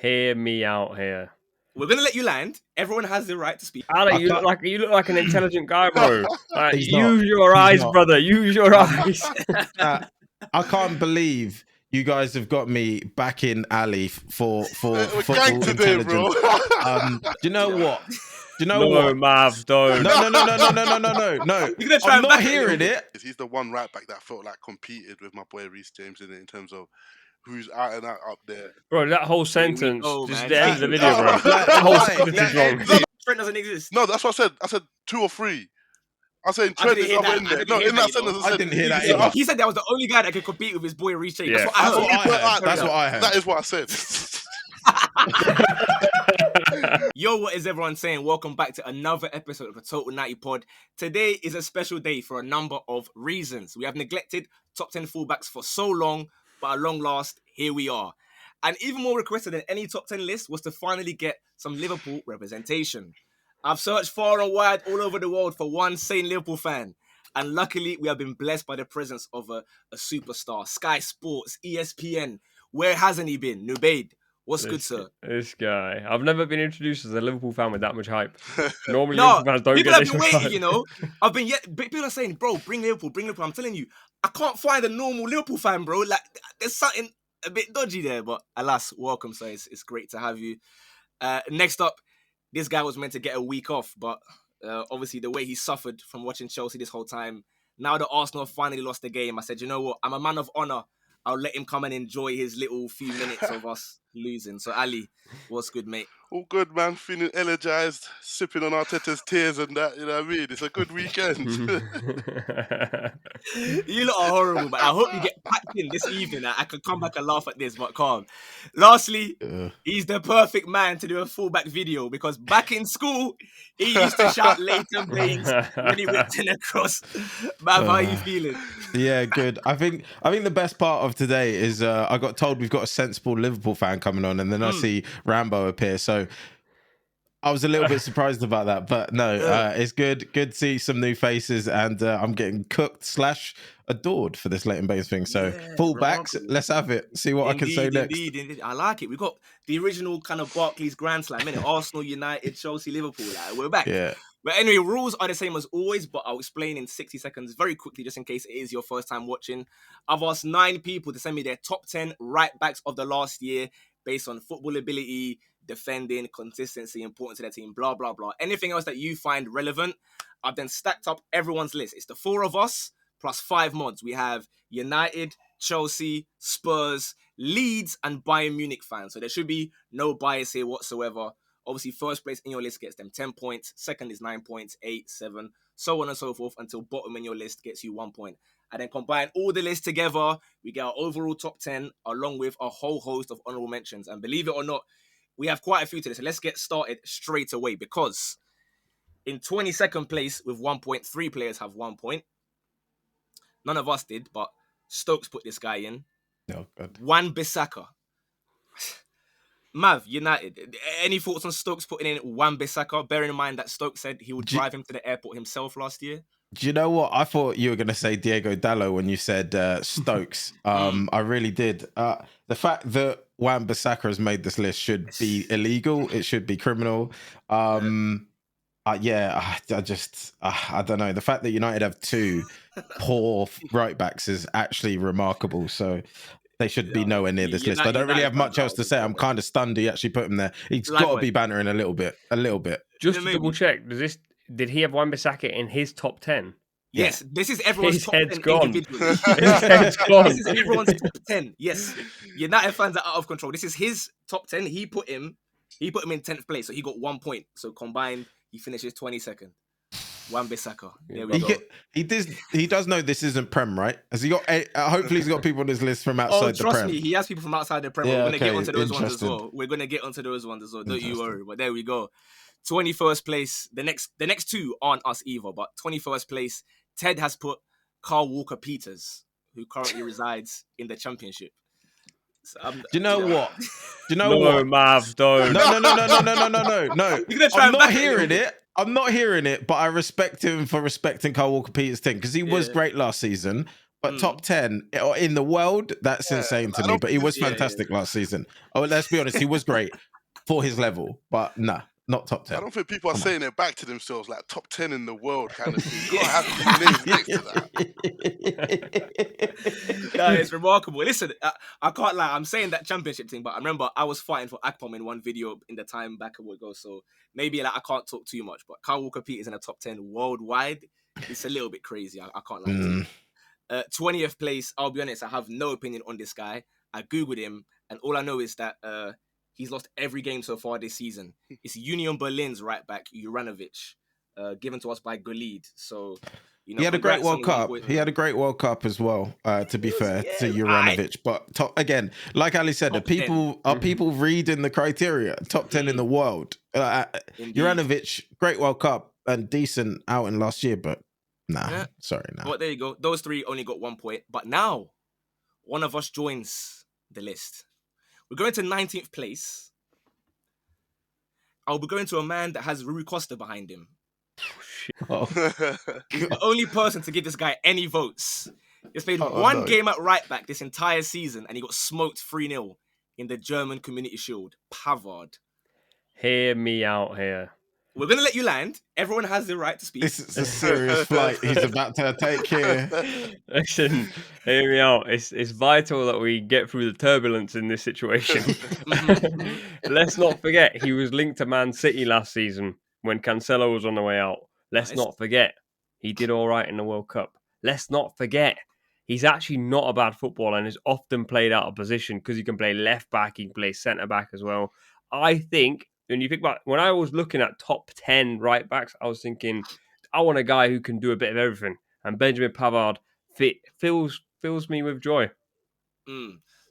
Hear me out here. We're gonna let you land. Everyone has the right to speak. Ali, you look like an intelligent guy, bro. Use your He's eyes, not. brother. Use your eyes. I can't believe you guys have got me back in Ali for football today, intelligence. bro. Do you know what? Do you know No, what? Mav, don't. No. You're gonna try I'm and not back hearing it. He's the one right back that felt like competed with my boy Reece James in terms of who's out and out up there. Bro, that whole sentence, go, just man. the end of the video, bro. Like, That whole sentence is wrong. Trent doesn't exist. No, that's what I said. I said 2 or 3. I said I Trent didn't is hear up that. in I there. didn't No, hear in that, that you sentence, know. I said, I didn't hear that so either. He said that was the only guy that could compete with his boy Reece James. Yeah. That's what I heard. That's what I heard. That is what I said. Yo, what is everyone saying? Welcome back to another episode of the Total 90 Pod. Today is a special day for a number of reasons. We have neglected top 10 fullbacks for so long, but at long last, here we are. And even more requested than any top 10 list was to finally get some Liverpool representation. I've searched far and wide all over the world for one sane Liverpool fan. And luckily, we have been blessed by the presence of a superstar. Sky Sports, ESPN. Where hasn't he been? Nubaid. What's good, sir? This guy. I've never been introduced as a Liverpool fan with that much hype. Normally, No, Liverpool fans don't people get have this been much waiting, hype. you know. People are saying, bro, bring Liverpool, bring Liverpool. I'm telling you, I can't find a normal Liverpool fan, bro. Like, there's something a bit dodgy there, but alas, welcome, sir. It's great to have you. Next up, this guy was meant to get a week off, but obviously the way he suffered from watching Chelsea this whole time, now that Arsenal finally lost the game, I said, you know what? I'm a man of honor. I'll let him come and enjoy his little few minutes of us losing. So, Ali, what's good, mate? All good, man. Feeling energized, sipping on Arteta's tears and that. You know what I mean? It's a good weekend. You lot are horrible, but I hope you get packed in this evening. I can come back and laugh at this, but calm. Lastly, he's the perfect man to do a fullback video because back in school, he used to shout Leighton Baines when he whipped in across. Man, how are you feeling? Yeah, good. I think the best part of today is I got told we've got a sensible Liverpool fan coming on, and then I see Rambo appear. So I was a little bit surprised about that, but no, it's good. Good to see some new faces, and I'm getting cooked / adored for this Leighton Baines thing. So fullbacks, let's have it. See what I can say next. Indeed. I like it. We got the original kind of Barclays Grand Slam, innit? Arsenal, United, Chelsea, Liverpool. Like, we're back. Yeah. But anyway, rules are the same as always, but I'll explain in 60 seconds very quickly, just in case it is your first time watching. I've asked 9 people to send me their top 10 right backs of the last year based on football ability, defending, consistency, important to their team, blah, blah, blah. Anything else that you find relevant, I've then stacked up everyone's list. It's the 4 of us plus 5 mods. We have United, Chelsea, Spurs, Leeds, and Bayern Munich fans. So there should be no bias here whatsoever. Obviously, first place in your list gets them 10 points. Second is 9 points, 8, 7, so on and so forth until bottom in your list gets you 1 point. And then combine all the lists together, we get our overall top 10 along with a whole host of honorable mentions. And believe it or not, we have quite a few today. So let's get started straight away because in 22nd place with 1 point, 3 players have 1 point. None of us did, but Stokes put this guy in. Oh, God. Wan-Bissaka. Mav, United. Any thoughts on Stokes putting in Wan-Bissaka? Bearing in mind that Stokes said he would drive him to the airport himself last year. Do you know what? I thought you were going to say Diego Dallo when you said Stokes. I really did. The fact that Wan-Bissaka has made this list should be illegal. It should be criminal. I don't know. The fact that United have 2 poor right backs is actually remarkable. So they should be nowhere near this list. I don't really have much else to say. I'm kind of stunned he actually put him there. He's got to be bantering a little bit. Just to double check, did he have Wan-Bissaka in his top 10? Yes, this is everyone's top 10 individually. His head's gone. This is everyone's top 10. Yes, United fans are out of control. This is his top 10. He put him in 10th place, so he got 1 point. So combined, he finishes 22nd. Wan-Bissaka. There we go. He does know this isn't Prem, right? Has he got? Hopefully, he's got people on his list from outside the Prem. Trust me, he has people from outside the Prem. Yeah, We're going to get onto those ones as well. Don't you worry. But there we go. 21st place. The next 2 aren't us either. But 21st place, Ted has put Carl Walker-Peters, who currently resides in the Championship. So, do you know what? Do you know no, what? Mav, don't. No. You're gonna try I'm and not back hearing it. I'm not hearing it, but I respect him for respecting Carl Walker-Peters' thing because he was great last season. But top 10 in the world, that's insane to I me. don't But think he this. was fantastic last season. Oh, let's be honest, he was great for his level. But nah, not top I 10. don't think people are Come on. saying it back to themselves like top 10 in the world kind of thing. You Yeah. can't have these names next to that. No, it's remarkable. Listen, I can't lie. I'm saying that championship thing, but I remember I was fighting for Akpom in one video in the time back a while ago. So maybe like I can't talk too much. But Kyle Walker Peters in the top 10 worldwide. It's a little bit crazy. I can't lie to you. 20th place. I'll be honest. I have no opinion on this guy. I googled him, and all I know is that he's lost every game so far this season. It's Union Berlin's right back Juranovic, given to us by Golid. So. You know, He had a great congrats on World young Cup. boy. He had a great World Cup as well, to be fair, to Aight. Juranovic. But again, like Ali said, Top 10. are people reading the criteria? Top 10 in the world. Indeed. Juranovic, great World Cup and decent outing last year, but nah, Yeah. sorry, nah. But there you go. Those three only got 1 point. But now, one of us joins the list. We're going to 19th place. I'll be going to a man that has Rui Costa behind him. Oh, He's the only person to give this guy any votes. He's played Oh, one no. game at right back this entire season, and he got smoked 3-0 in the German Community Shield. Pavard. Hear me out here. We're going to let you land. Everyone has the right to speak. this is a serious flight he's about to take here. Listen, hear me out. It's vital that we get through the turbulence in this situation. Let's not forget he was linked to Man City last season when Cancelo was on the way out. Let's Nice. not forget he did all right in the World Cup. Let's not forget he's actually not a bad footballer and is often played out of position because he can play left back, he can play centre back as well. I think when you think about when I was looking at top 10 right backs, I was thinking I want a guy who can do a bit of everything. And Benjamin Pavard fills me with joy.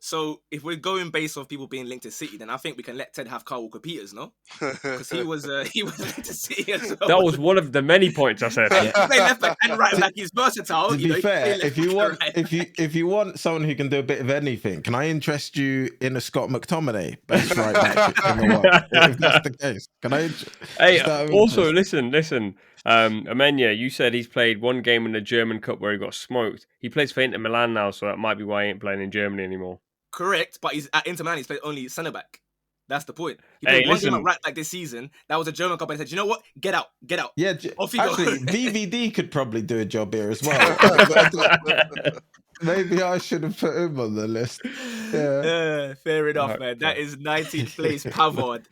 So if we're going based off people being linked to City, then I think we can let Ted have Kyle Walker Peters, no? Because he was linked to City as well. That was one of the many points I said. He play left back and right back. He's versatile. To be fair, he can play left back and right. if you want someone who can do a bit of anything, can I interest you in a Scott McTominay, best right back in the world? If that's the case, can I? Hey, also listen. Amenya, you said he's played one game in the German Cup where he got smoked. He plays for Inter Milan now, so that might be why he ain't playing in Germany anymore. Correct, but he's at Inter Milan. He's played only centre back. That's the point. He Hey, played one game listen. at right back this season. That was a German Cup, and he said, "You know what? Get out. Yeah, Off you go." actually, VVD could probably do a job here as well. Maybe I should have put him on the list. Yeah. Fair enough, Okay. man. That is 19th place, Pavard.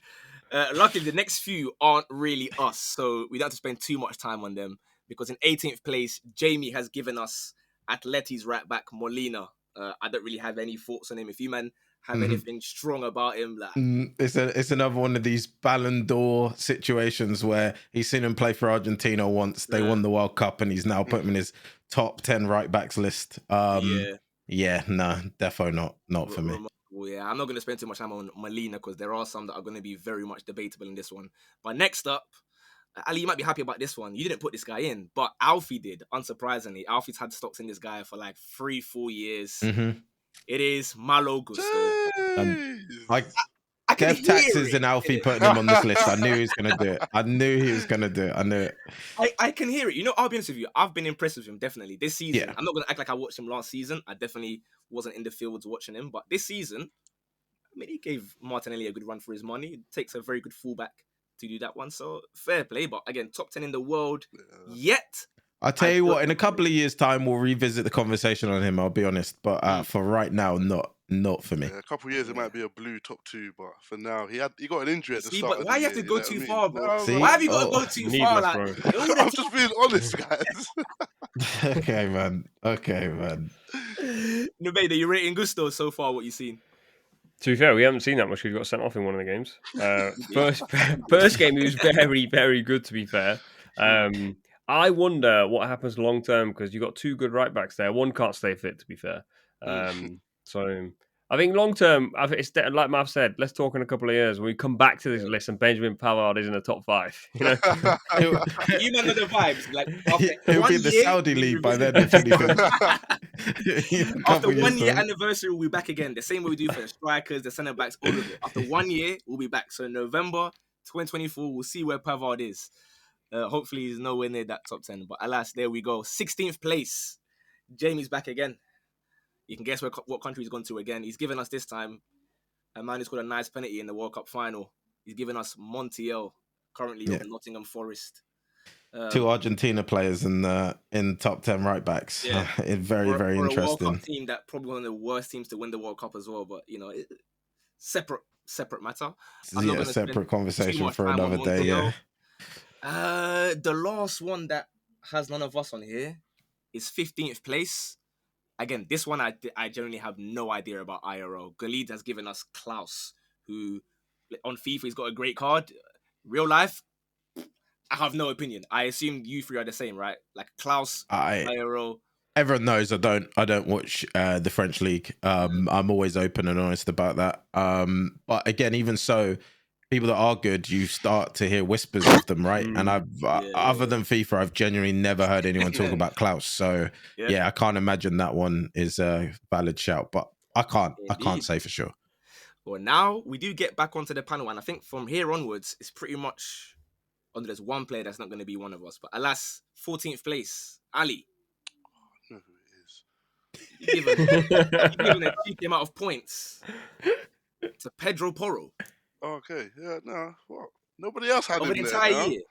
Luckily, the next few aren't really us, so we don't have to spend too much time on them. Because in 18th place, Jamie has given us Atleti's right back, Molina. I don't really have any thoughts on him. If you, man, have anything strong about him, like... It's another one of these Ballon d'Or situations where he's seen him play for Argentina once. They won the World Cup, and he's now put him in his top 10 right backs list. Yeah, no, defo not for me. Yeah, I'm not going to spend too much time on Molina because there are some that are going to be very much debatable in this one. But next up, Ali, you might be happy about this one. You didn't put this guy in, but Alfie did, unsurprisingly. Alfie's had stocks in this guy for like 3-4 years. It is Malo Gusto. I can Dev Taxes and Alfie putting him on this list. I knew he was going to do it. I knew it. I can hear it. You know, I'll be honest with you. I've been impressed with him, definitely. This season, Yeah. I'm not going to act like I watched him last season. I definitely wasn't in the fields watching him. But this season, I mean, he gave Martinelli a good run for his money. It takes a very good fullback to do that one. So, fair play. But again, top 10 in the world. Yet, I'll tell you what, in a couple of years' time, we'll revisit the conversation on him, I'll be honest. But for right now, not for me. Yeah, a couple of years, it might be a blue top 2, but for now, he got an injury at the start. But why you have to go too far, bro? See? Why have you got to go too far? Like, Needless, I'm just being honest, guys. Okay, man. Nubeda, you're rating Gusto so far, what you seen? To be fair, we haven't seen that much. He got sent off in one of the games. First game, he was very, very good, to be fair. I wonder what happens long term because you got two good right backs there. One can't stay fit, to be fair. So I think long term, it's like Mav said. Let's talk in a couple of years when we come back to this list and Benjamin Pavard is in the top 5. You know, You know the vibes. Like He'll be in the Saudi league by then. If anything. After 1 year anniversary, we'll be back again. The same way we do for the strikers, the centre backs, all of it. After 1 year, we'll be back. So in November 2024, we'll see where Pavard is. Hopefully, he's nowhere near that top 10. But alas, there we go. 16th place. Jamie's back again. You can guess what country he's gone to again. He's given us this time a man who scored a nice penalty in the World Cup final. He's given us Montiel, currently of Nottingham Forest. Two Argentina players in top 10 right backs. Yeah, Very, very for a World Cup interesting. team that probably one of the worst teams to win the World Cup as well. But separate matter. I'm not going to Separate spend too conversation much for time on another day. Montiel. Yeah. The last one that has none of us on here is 15th place. Again, this one I generally have no idea about IRL. Galid has given us Klaus, who on FIFA he's got a great card. Real life, I have no opinion. I assume you three are the same, right? Like Klaus, IRL. Everyone knows I don't watch the French league. I'm always open and honest about that. But again, even so, people that are good, you start to hear whispers of them, right? And I've other than FIFA, I've genuinely never heard anyone talk about Klaus. So yeah, I can't imagine that one is a valid shout, but I can't say for sure. Well, now we do get back onto the panel, and I think from here onwards, it's pretty much only there's one player that's not going to be one of us. But alas, 14th place, Ali. I know who it is. You've given a cheeky amount of points to Pedro Porro. Okay, yeah, no, what? Nobody else had Over him the there. entire year.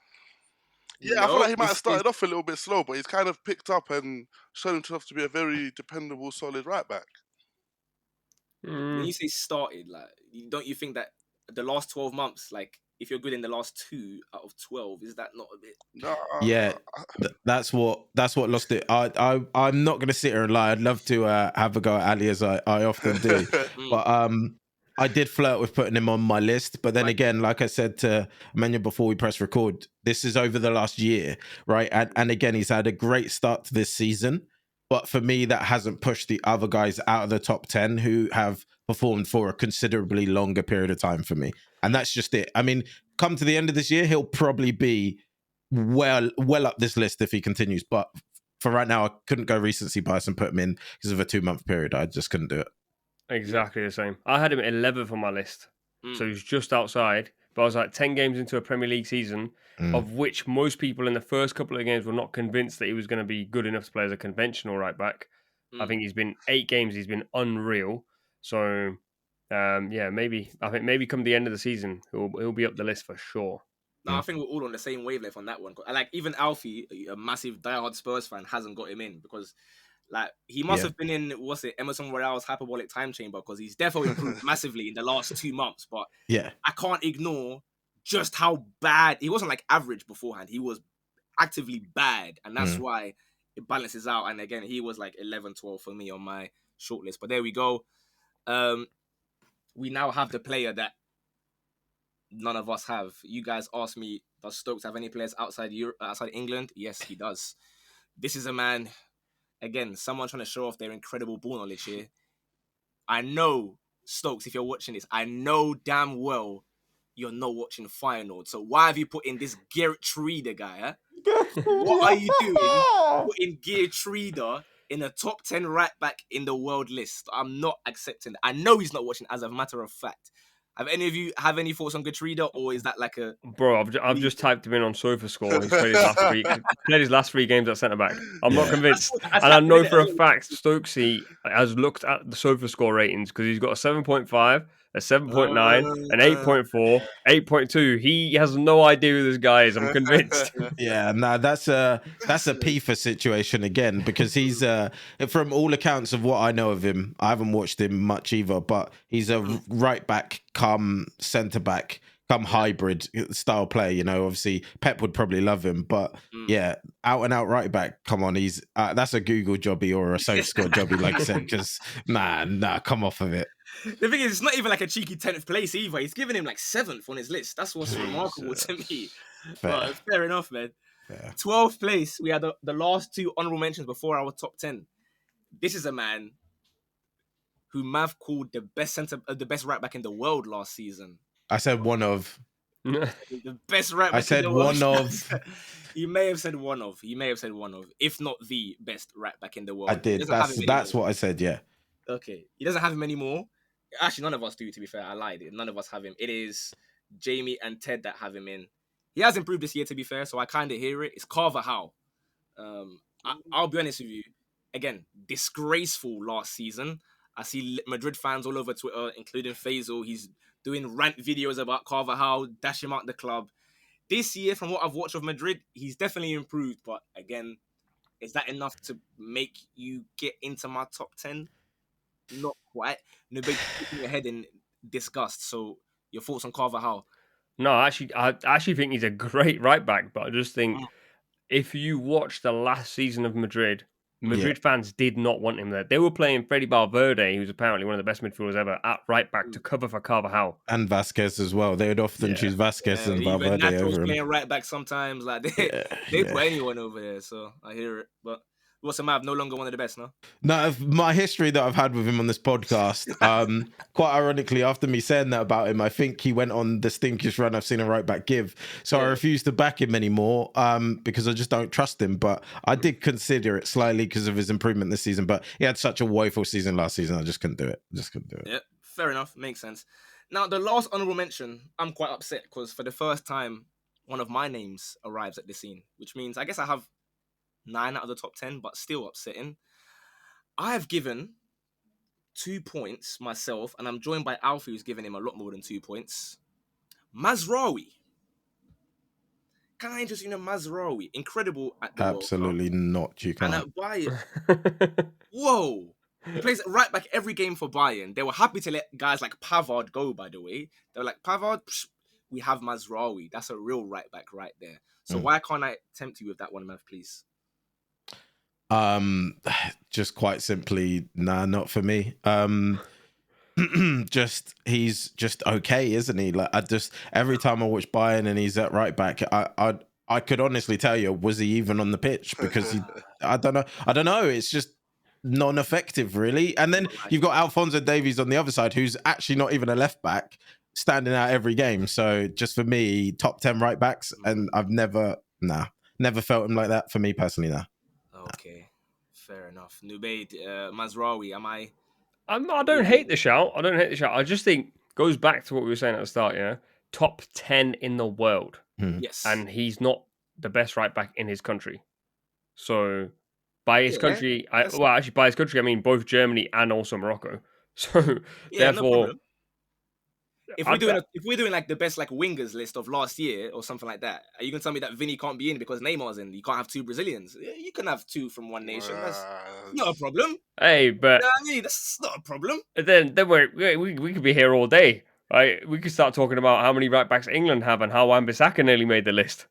Yeah, I feel like he might have started off a little bit slow, but he's kind of picked up and shown himself to be a very dependable, solid right back. When you say started, like, don't you think that the last 12 months, like, if you're good in the last 2 out of 12, is that not a bit? No. Yeah, that's what lost it. I'm not going to sit here and lie. I'd love to have a go at Ali, as I often do, but I did flirt with putting him on my list. But then again, like I said to Menya before we press record, this is over the last year, right? And again, he's had a great start to this season. But for me, that hasn't pushed the other guys out of the top 10 who have performed for a considerably longer period of time for me. And that's just it. I mean, come to the end of this year, he'll probably be well up this list if he continues. But for right now, I couldn't go recency bias and put him in because of a 2-month period. I just couldn't do it. Exactly the same. I had him at 11th on my list. So he's just outside. But I was like 10 games into a Premier League season, of which most people in the first couple of games were not convinced that he was going to be good enough to play as a conventional right back. I think he's been 8 games, he's been unreal. So, maybe come the end of the season, he'll be up the list for sure. No, I think we're all on the same wavelength on that one. Like, even Alfie, a massive diehard Spurs fan, hasn't got him in because, like, he must have been in, Emerson Royale's hyperbolic time chamber, because he's definitely improved massively in the last 2 months. But I can't ignore just how bad he wasn't. Like average beforehand, he was actively bad, and that's why it balances out. And again, he was like 11, 12 for me on my shortlist. But there we go. We now have the player that none of us have. You guys asked me, does Stokes have any players outside England? Yes, he does. This is a man, again, someone trying to show off their incredible ball knowledge here. I know, Stokes, if you're watching this, I know damn well you're not watching Feyenoord. So why have you put in this Geertruida guy? Huh? What are you doing putting Geertruida in a top 10 right back in the world list? I'm not accepting that. I know he's not watching, as a matter of fact. Have any of you have any thoughts on Geertruida, or is that like a... Bro, I've just typed him in on SofaScore. He's played his last 3 played his last 3 games at centre back. I'm not convinced, and I know for a fact Stokesy has looked at the SofaScore ratings, because he's got a 7.5, a 7.9, an 8.4, 8.2. He has no idea who this guy is. I'm convinced. Yeah, no, that's a FIFA situation again, because he's from all accounts of what I know of him, I haven't watched him much either, but he's a right back come centre back come hybrid style player. You know, obviously Pep would probably love him, but yeah, out and out right back. Come on, he's that's a Google jobby or a SofaScore jobby, like I said. Because nah, come off of it. The thing is, it's not even like a cheeky 10th place either. He's giving him like 7th on his list. That's what's remarkable to me. Fair enough, man. 12th place, we had the last 2 honorable mentions before our top 10. This is a man who Mav called the best right back in the world last season. I said one of. The best right back I said in the world. one of. He may have said one of. If not the best right back in the world. I did. That's what I said, yeah. Okay. He doesn't have him anymore. Actually, none of us do, to be fair. I lied. None of us have him. It is Jamie and Ted that have him in. He has improved this year, to be fair, so I kind of hear it. It's Carver Howe. I'll be honest with you. again, disgraceful last season. I see Madrid fans all over Twitter, including Faisal. He's doing rant videos about Carvajal, dash him out the club. This year, from what I've watched of Madrid, he's definitely improved. But again, is that enough to make you get into my top 10? Not quite. No, but shaking your head in disgust. So, your thoughts on Carvajal? No, I actually think he's a great right back, but I just think if you watch the last season of Madrid, Madrid fans did not want him there. They were playing Freddy Valverde, who's apparently one of the best midfielders ever, at right back to cover for Carvajal. And Vasquez as well. They would often choose Vasquez and even Valverde Nato's over him. playing right back sometimes. Like they put anyone over there. So I hear it. But what's the map? No longer one of the best, no? No, my history that I've had with him on this podcast, quite ironically, after me saying that about him, I think he went on the stinkiest run I've seen a right back give. So I refuse to back him anymore because I just don't trust him. But I did consider it slightly because of his improvement this season. But he had such a woeful season last season. I just couldn't do it. Yeah, fair enough. Makes sense. Now, the last honorable mention, I'm quite upset because for the first time, one of my names arrives at the scene, which means I guess I have 9 out of the top 10, but still upsetting. I have given 2 points myself, and I'm joined by Alfie, who's given him a lot more than 2 points. Mazraoui. Can I interest you in Mazraoui? Incredible at the Absolutely not. You can't. And at Bayern, whoa. He plays right back every game for Bayern. They were happy to let guys like Pavard go, by the way. They were like, Pavard, we have Mazraoui. That's a real right back right there. So why can't I tempt you with that one, Mav, please? Just quite simply, nah, not for me. He's just okay, isn't he? Like every time I watch Bayern and he's at right back, I could honestly tell you, was he even on the pitch? Because I don't know. It's just non-effective, really. And then you've got Alphonso Davies on the other side, who's actually not even a left back, standing out every game. So just for me, top 10 right backs, and I've never felt him like that. For me personally, nah. Okay, fair enough. Nubaid, Mazraoui, I don't hate the shout. I just think goes back to what we were saying at the start. Yeah, top 10 in the world. Yes, and he's not the best right back in his country. So by his country, by his country, I mean both Germany and also Morocco. So therefore, no problem. If we're doing like the best like wingers list of last year or something like that, are you gonna tell me that Vinny can't be in because Neymar's in? You can't have 2 Brazilians. You can have 2 from one nation. That's not a problem. Hey, but that's not a problem. Then we could be here all day, right? We could start talking about how many right backs England have and how Wan-Bissaka nearly made the list.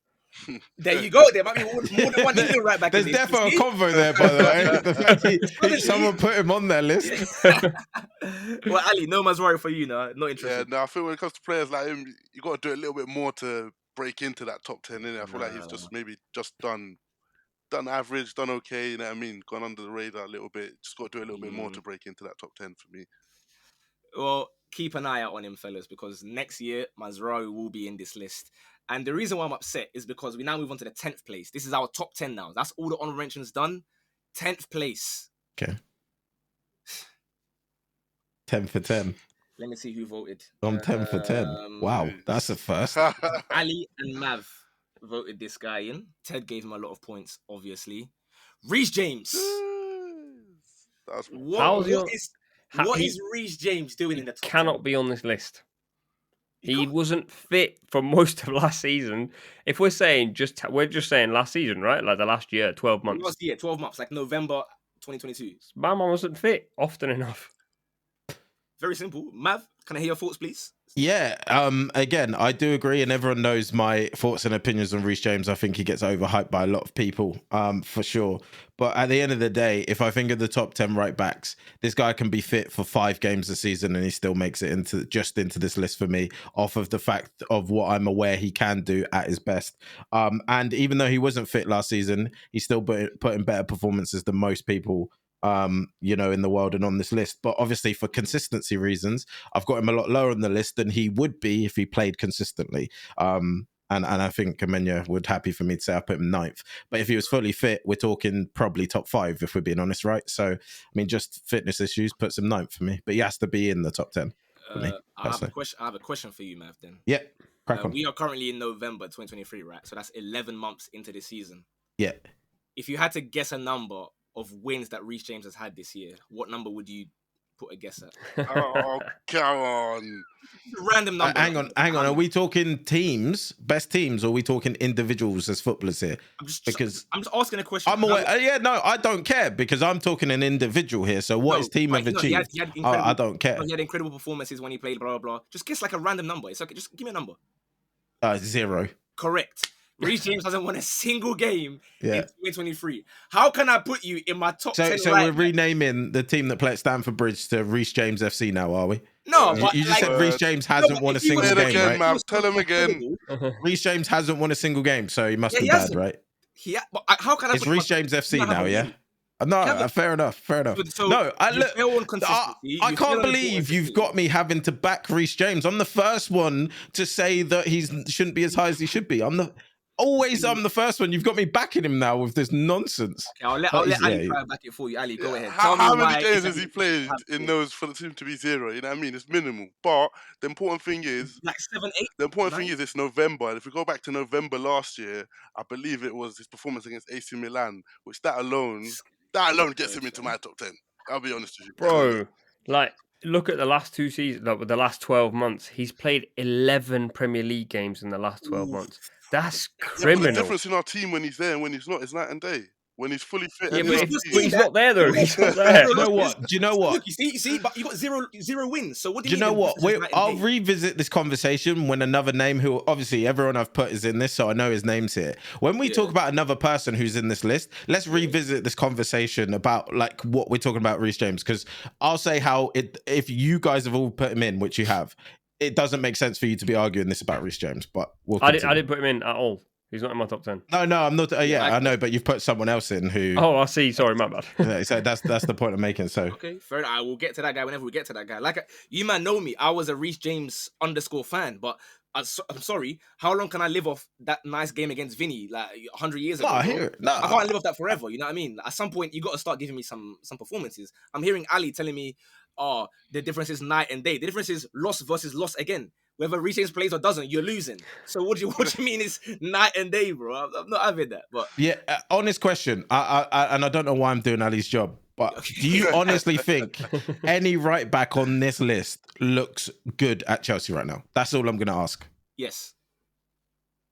There you go. There might be more than one England right back. There's definitely a convo there, by the way. Someone put him on their list. Well, Ali, no Mazraoui for you, no, not interested. Yeah, no, I feel when it comes to players like him, you got to do a little bit more to break into that top 10. Innit? I feel like he's just done average, done okay. You know what I mean? Gone under the radar a little bit. Just got to do a little bit more to break into that top 10 for me. Well, keep an eye out on him, fellas, because next year Mazraoui will be in this list. And the reason why I'm upset is because we now move on to the 10th place. This is our top 10 now. That's all the honorable mentions done. 10th place. Okay. 10 for 10. Let me see who voted. I'm 10 for 10. Wow, that's a first. Ali and Mav voted this guy in. Ted gave him a lot of points, obviously. Reece James. What is Reece James doing in the top 10? Cannot be on this list. He wasn't fit for most of last season. If we're saying we're just saying last season, right? Like the last year, 12 months. Last year, 12 months, like November 2022. My man wasn't fit often enough. Very simple. Mav, can I hear your thoughts, please? Yeah, again, I do agree, and everyone knows my thoughts and opinions on Reece James. I think he gets overhyped by a lot of people, for sure. But at the end of the day, if I think of the top 10 right backs, this guy can be fit for 5 games a season and he still makes it into this list for me, off of the fact of what I'm aware he can do at his best. And even though he wasn't fit last season, he still put in better performances than most people in the world and on this list. But obviously for consistency reasons, I've got him a lot lower on the list than he would be if he played consistently. And I think Kamenya would happy for me to say I put him 9th. But if he was fully fit, we're talking probably top 5 if we're being honest, right? So, I mean, just fitness issues puts him 9th for me. But he has to be in the top 10 for me. I have a question for you, Mav, then. Yeah, crack on. We are currently in November 2023, right? So that's 11 months into the season. Yeah. If you had to guess a number of wins that Reece James has had this year, what number would you put a guess at? Oh, come on. Random number. Hang on. Are we talking teams, best teams, or are we talking individuals as footballers here? Because I'm just asking a question. I'm aware. No, I don't care because I'm talking an individual here. So what his team have achieved? He had I don't care. He had incredible performances when he played. Blah blah blah. Just guess like a random number. It's okay. Just give me a number. 0. Correct. Reece James hasn't won a single game in Yeah. 2023. How can I put you in my top 10? So we're renaming the team that play at Stamford Bridge to Reece James FC now, are we? No, You but just said Reece James hasn't won a if he single was- Say it game, again, right? man. Tell him again. Reece James hasn't won a single game, so he must Yeah, be he bad, hasn't. right? But how can I It's put him Reece on- James he FC doesn't have now, a yeah? win? No, Kevin- fair enough. So No, you fail on consistency. I you fail can't on believe you've consistency. got me having to back Reece James. I'm the first one to say that he shouldn't be as high as he should be. I'm the first one. You've got me backing him now with this nonsense. Okay, I'll let Ali try and back it for you. Ali, go ahead. Tell me How why many games it's has he a- played in those for the team to be 0? You know what I mean? It's minimal. But the important thing is, like 7, 8. it's November. And if we go back to November last year, I believe it was his performance against AC Milan, which that alone gets him into my top 10. I'll be honest with you. Bro, like, look at the last 2 seasons, like with the last 12 months. He's played 11 Premier League games in the last 12 months. That's Yeah, but criminal. the difference in our team when he's there and when he's not is night and day. When he's fully fit, Yeah, and but, in our but he's not there though. He's not there. Do you know what? Look, you see, but you got zero wins. So what do Do you you know mean what? the difference is night and I'll day? revisit this conversation when another name, who obviously everyone I've put is in this, so I know his name's here. When we talk about another person who's in this list, let's revisit this conversation about like what we're talking about Reece James, because I'll say how if you guys have all put him in, which you have, it doesn't make sense for you to be arguing this about Reece James. But I didn't put him in at all. He's not in my top 10. No, I'm not. I know, but you've put someone else in who. Oh, I see. Sorry, my bad. Yeah, so that's the point I'm making. So Okay, fair enough. I will get to that guy whenever we get to that guy. Like you man know me, I was a Reece James _ fan, but I'm sorry. How long can I live off that nice game against Vinny like 100 years ago? I bro? hear it. No, I can't live off that forever. You know what I mean? At some point, you got to start giving me some performances. I'm hearing Ali telling me, "Oh, the difference is night and day. The difference is loss versus loss again. Whether Reece James plays or doesn't, you're losing. So what do you mean is night and day, bro? I'm not having that. But yeah, honest question. I don't know why I'm doing Ali's job, but do you honestly think any right back on this list looks good at Chelsea right now? That's all I'm going to ask. yes.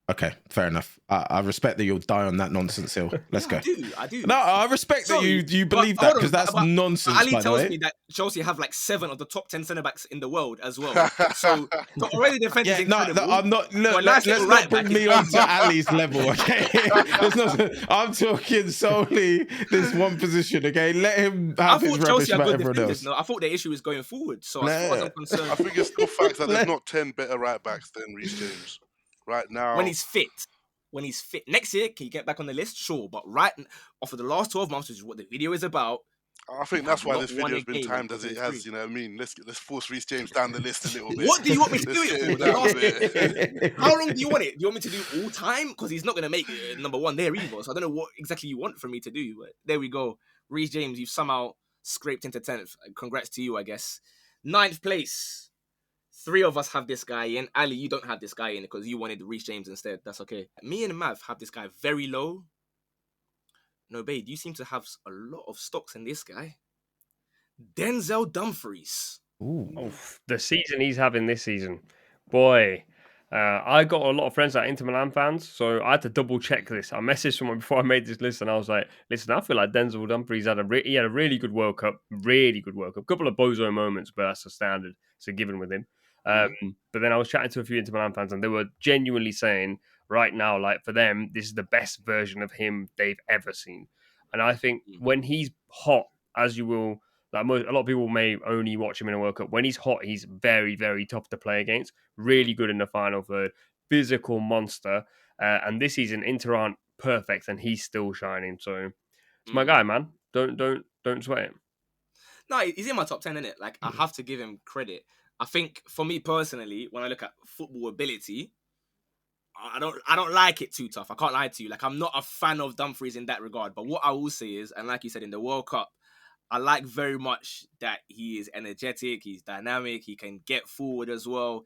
Okay, fair enough. I respect that you'll die on that nonsense hill. Let's go. I do. No, I respect that you believe that, because that's nonsense. Ali by the tells way. me that Chelsea have like 7 of the top 10 centre backs in the world as well. So already defense is incredible. I'm not. Look, let's let's not bring me on to Ali's level, okay? I'm talking solely this one position, okay? Let him have his rubbish about everyone else. No, I thought the issue is going forward. So as far as I'm concerned, I think it's still facts that there's not 10 better right backs than Reece James right now. when he's fit. Next year, can you get back on the list? Sure. But right off of the last 12 months, which is what the video is about, I think that's why this not won video has a been game timed as it has. You know what I mean? Let's force Reece James down the list a little bit. What do you want me to do Let's it get for? him The down a last- bit. How long do you want it? Do you want me to do all time? Because he's not going to make number 1 there either. So I don't know what exactly you want from me to do. But there we go. Reece James, you've somehow scraped into 10th. Congrats to you, I guess. 9th place. 3 of us have this guy in. Ali, you don't have this guy in because you wanted Reece James instead. That's okay. Me and Mav have this guy very low. No, babe, you seem to have a lot of stocks in this guy. Denzel Dumfries. Ooh. Oh, the season he's having this season, boy. I got a lot of friends that are Inter Milan fans, so I had to double check this. I messaged someone before I made this list, and I was like, "Listen, I feel like Denzel Dumfries had a really good World Cup, couple of bozo moments, but that's a standard. It's a given with him." But then I was chatting to a few Inter Milan fans, and they were genuinely saying, right now, like for them, this is the best version of him they've ever seen. And I think when he's hot, as you will. Like a lot of people may only watch him in a World Cup. When he's hot, he's very, very tough to play against. Really good in the final third. Physical monster. And this season, Inter aren't perfect, and he's still shining. So it's my guy, man. Don't sweat it. No, he's in my top 10, innit? Like I have to give him credit. I think for me personally, when I look at football ability, I don't like it too tough. I can't lie to you. Like I'm not a fan of Dumfries in that regard. But what I will say is, and like you said in the World Cup, I like very much that he is energetic, he's dynamic, he can get forward as well.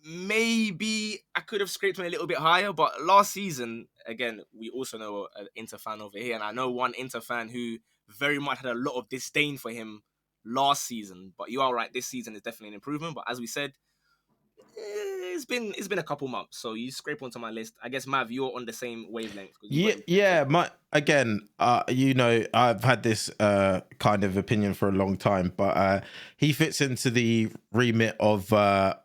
maybe I could have scraped him a little bit higher, but last season, again, we also know an Inter fan over here, and I know one Inter fan who very much had a lot of disdain for him last season. But you are right, this season is definitely an improvement. But as we said, it's been a couple months, so you scrape onto my list. I guess Mav, you're on the same wavelength because you got him. Yeah. I've had this kind of opinion for a long time, but he fits into the remit of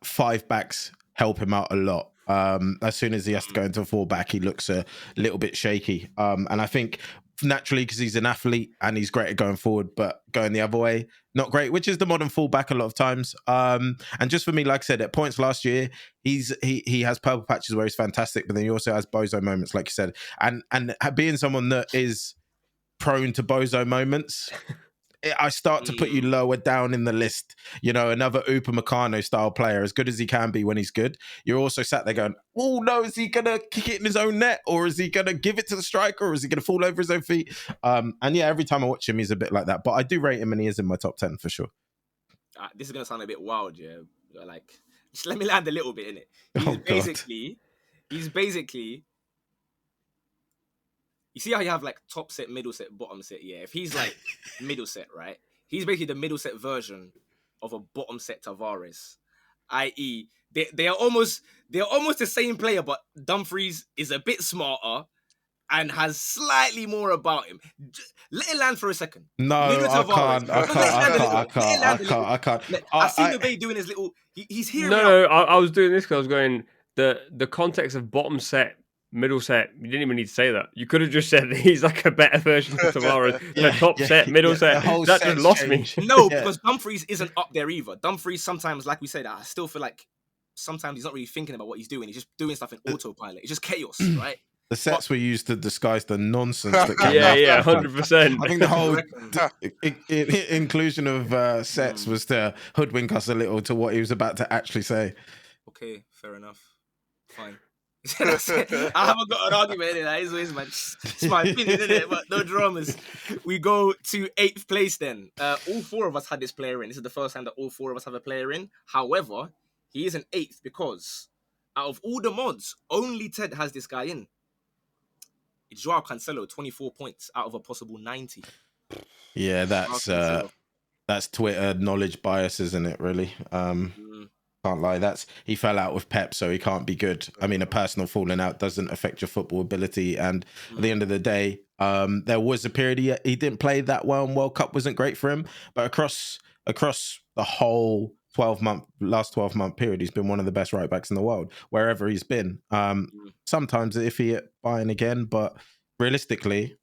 5 backs help him out a lot. As soon as he has to go into a 4 back, he looks a little bit shaky. And I think naturally, because he's an athlete and he's great at going forward, but going the other way, not great, which is the modern fullback a lot of times. And just for me, like I said, at points last year, he has purple patches where he's fantastic, but then he also has bozo moments, like you said. And being someone that is prone to bozo moments, I start to put you lower down in the list. You know, another Upamecano style player, as good as he can be when he's good, you're also sat there going, oh no, is he going to kick it in his own net? Or is he going to give it to the striker? Or is he going to fall over his own feet? And yeah, every time I watch him, he's a bit like that. But I do rate him and he is in my top 10 for sure. This is going to sound a bit wild, yeah. Like, just let me land a little bit in it. He's basically, you see how you have like top set, middle set, bottom set? Yeah, if he's like middle set, right? He's basically the middle set version of a bottom set Tavares, i.e., they are almost the same player, but Dumfries is a bit smarter and has slightly more about him. Let it land for a second. No, I can't. I see Nube doing his little. He's here. No, I was doing this because I was going the context of bottom set, middle set. You didn't even need to say that. You could have just said he's like a better version of Tavares. The top set, middle set. That just lost me. No, because Dumfries isn't up there either. Dumfries sometimes, like we said, I still feel like sometimes he's not really thinking about what he's doing. He's just doing stuff in autopilot. It's just chaos, right? The sets were used to disguise the nonsense that came Yeah, 100%. I think the whole inclusion of sets was to hoodwink us a little to what he was about to actually say. Okay, fair enough. Fine. I haven't got an argument in it. It's my opinion, isn't it? But no dramas. We go to 8th place then. All 4 of us had this player in. This is the first time that all 4 of us have a player in. However, he is an 8th because out of all the mods, only Ted has this guy in. It's Joao Cancelo, 24 points out of a possible 90. Yeah, that's Twitter knowledge bias, isn't it? Really, can't lie. He fell out with Pep, so he can't be good. I mean, a personal falling out doesn't affect your football ability. And at the end of the day, there was a period he didn't play that well, and World Cup wasn't great for him. But across the whole last 12-month period, he's been one of the best right backs in the world wherever he's been. Sometimes iffy at Bayern again, but realistically,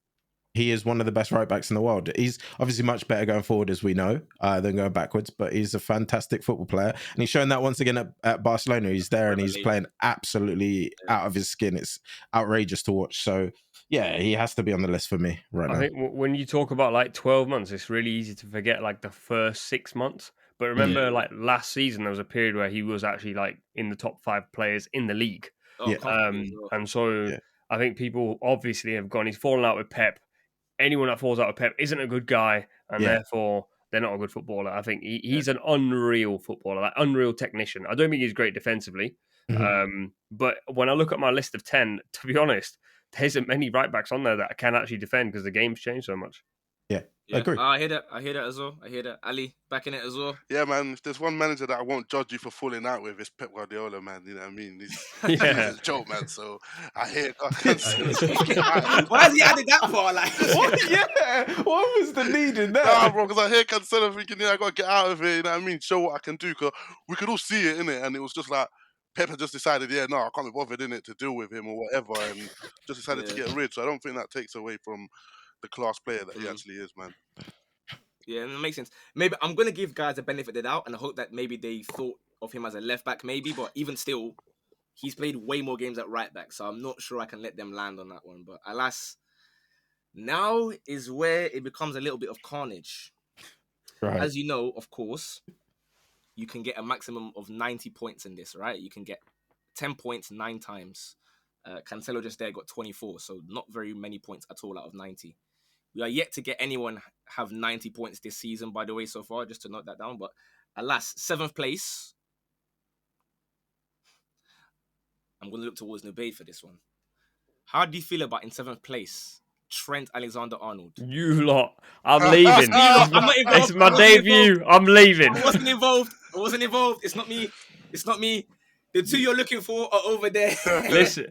he is one of the best right backs in the world. He's obviously much better going forward, as we know, than going backwards, but he's a fantastic football player. And he's shown that once again at Barcelona. He's there and he's playing absolutely out of his skin. It's outrageous to watch. So yeah, he has to be on the list for me right now. I think when you talk about like 12 months, it's really easy to forget like the first 6 months. But remember, like last season, there was a period where he was actually like in the top 5 players in the league. And so I think people obviously have gone, he's fallen out with Pep. Anyone that falls out with Pep isn't a good guy, and therefore they're not a good footballer. I think he's an unreal footballer, like unreal technician. I don't think he's great defensively. But when I look at my list of 10, to be honest, there isn't many right backs on there that can actually defend because the game's changed so much. I agree. I hear that as well. I hear that. Ali, back in it as well. Yeah, man. If there's one manager that I won't judge you for falling out with, it's Pep Guardiola, man. You know what I mean? He's a joke, man. So I hear. Why has he added that part? Like, what was the need in that? Nah, bro, because I hear Cancelo thinking, I got to get out of here. You know what I mean? Show what I can do. Because we could all see it, innit? And it was just like, Pep had just decided, I can't be bothered, innit, to deal with him or whatever. And just decided to get rid. So I don't think that takes away from the class player that he actually is, man. Yeah, that makes sense. Maybe I'm gonna give guys a benefit of the doubt and I hope that maybe they thought of him as a left back, maybe. But even still, he's played way more games at right back, so I'm not sure I can let them land on that one. But alas, now is where it becomes a little bit of carnage. Right. As you know, of course, you can get a maximum of 90 points in this, right? You can get 10 points 9 times. Cancelo just there got 24, so not very many points at all out of 90. We are yet to get anyone have 90 points this season, by the way, so far, just to note that down. But alas, 7th place. I'm going to look towards Nubay for this one. How do you feel about in 7th place, Trent Alexander-Arnold? You lot, I'm Just leaving. me, lot. I'm not It's involved. my I wasn't involved. debut. I'm leaving. I wasn't involved. I wasn't involved. It's not me. It's not me. The two you're looking for are over there. Listen,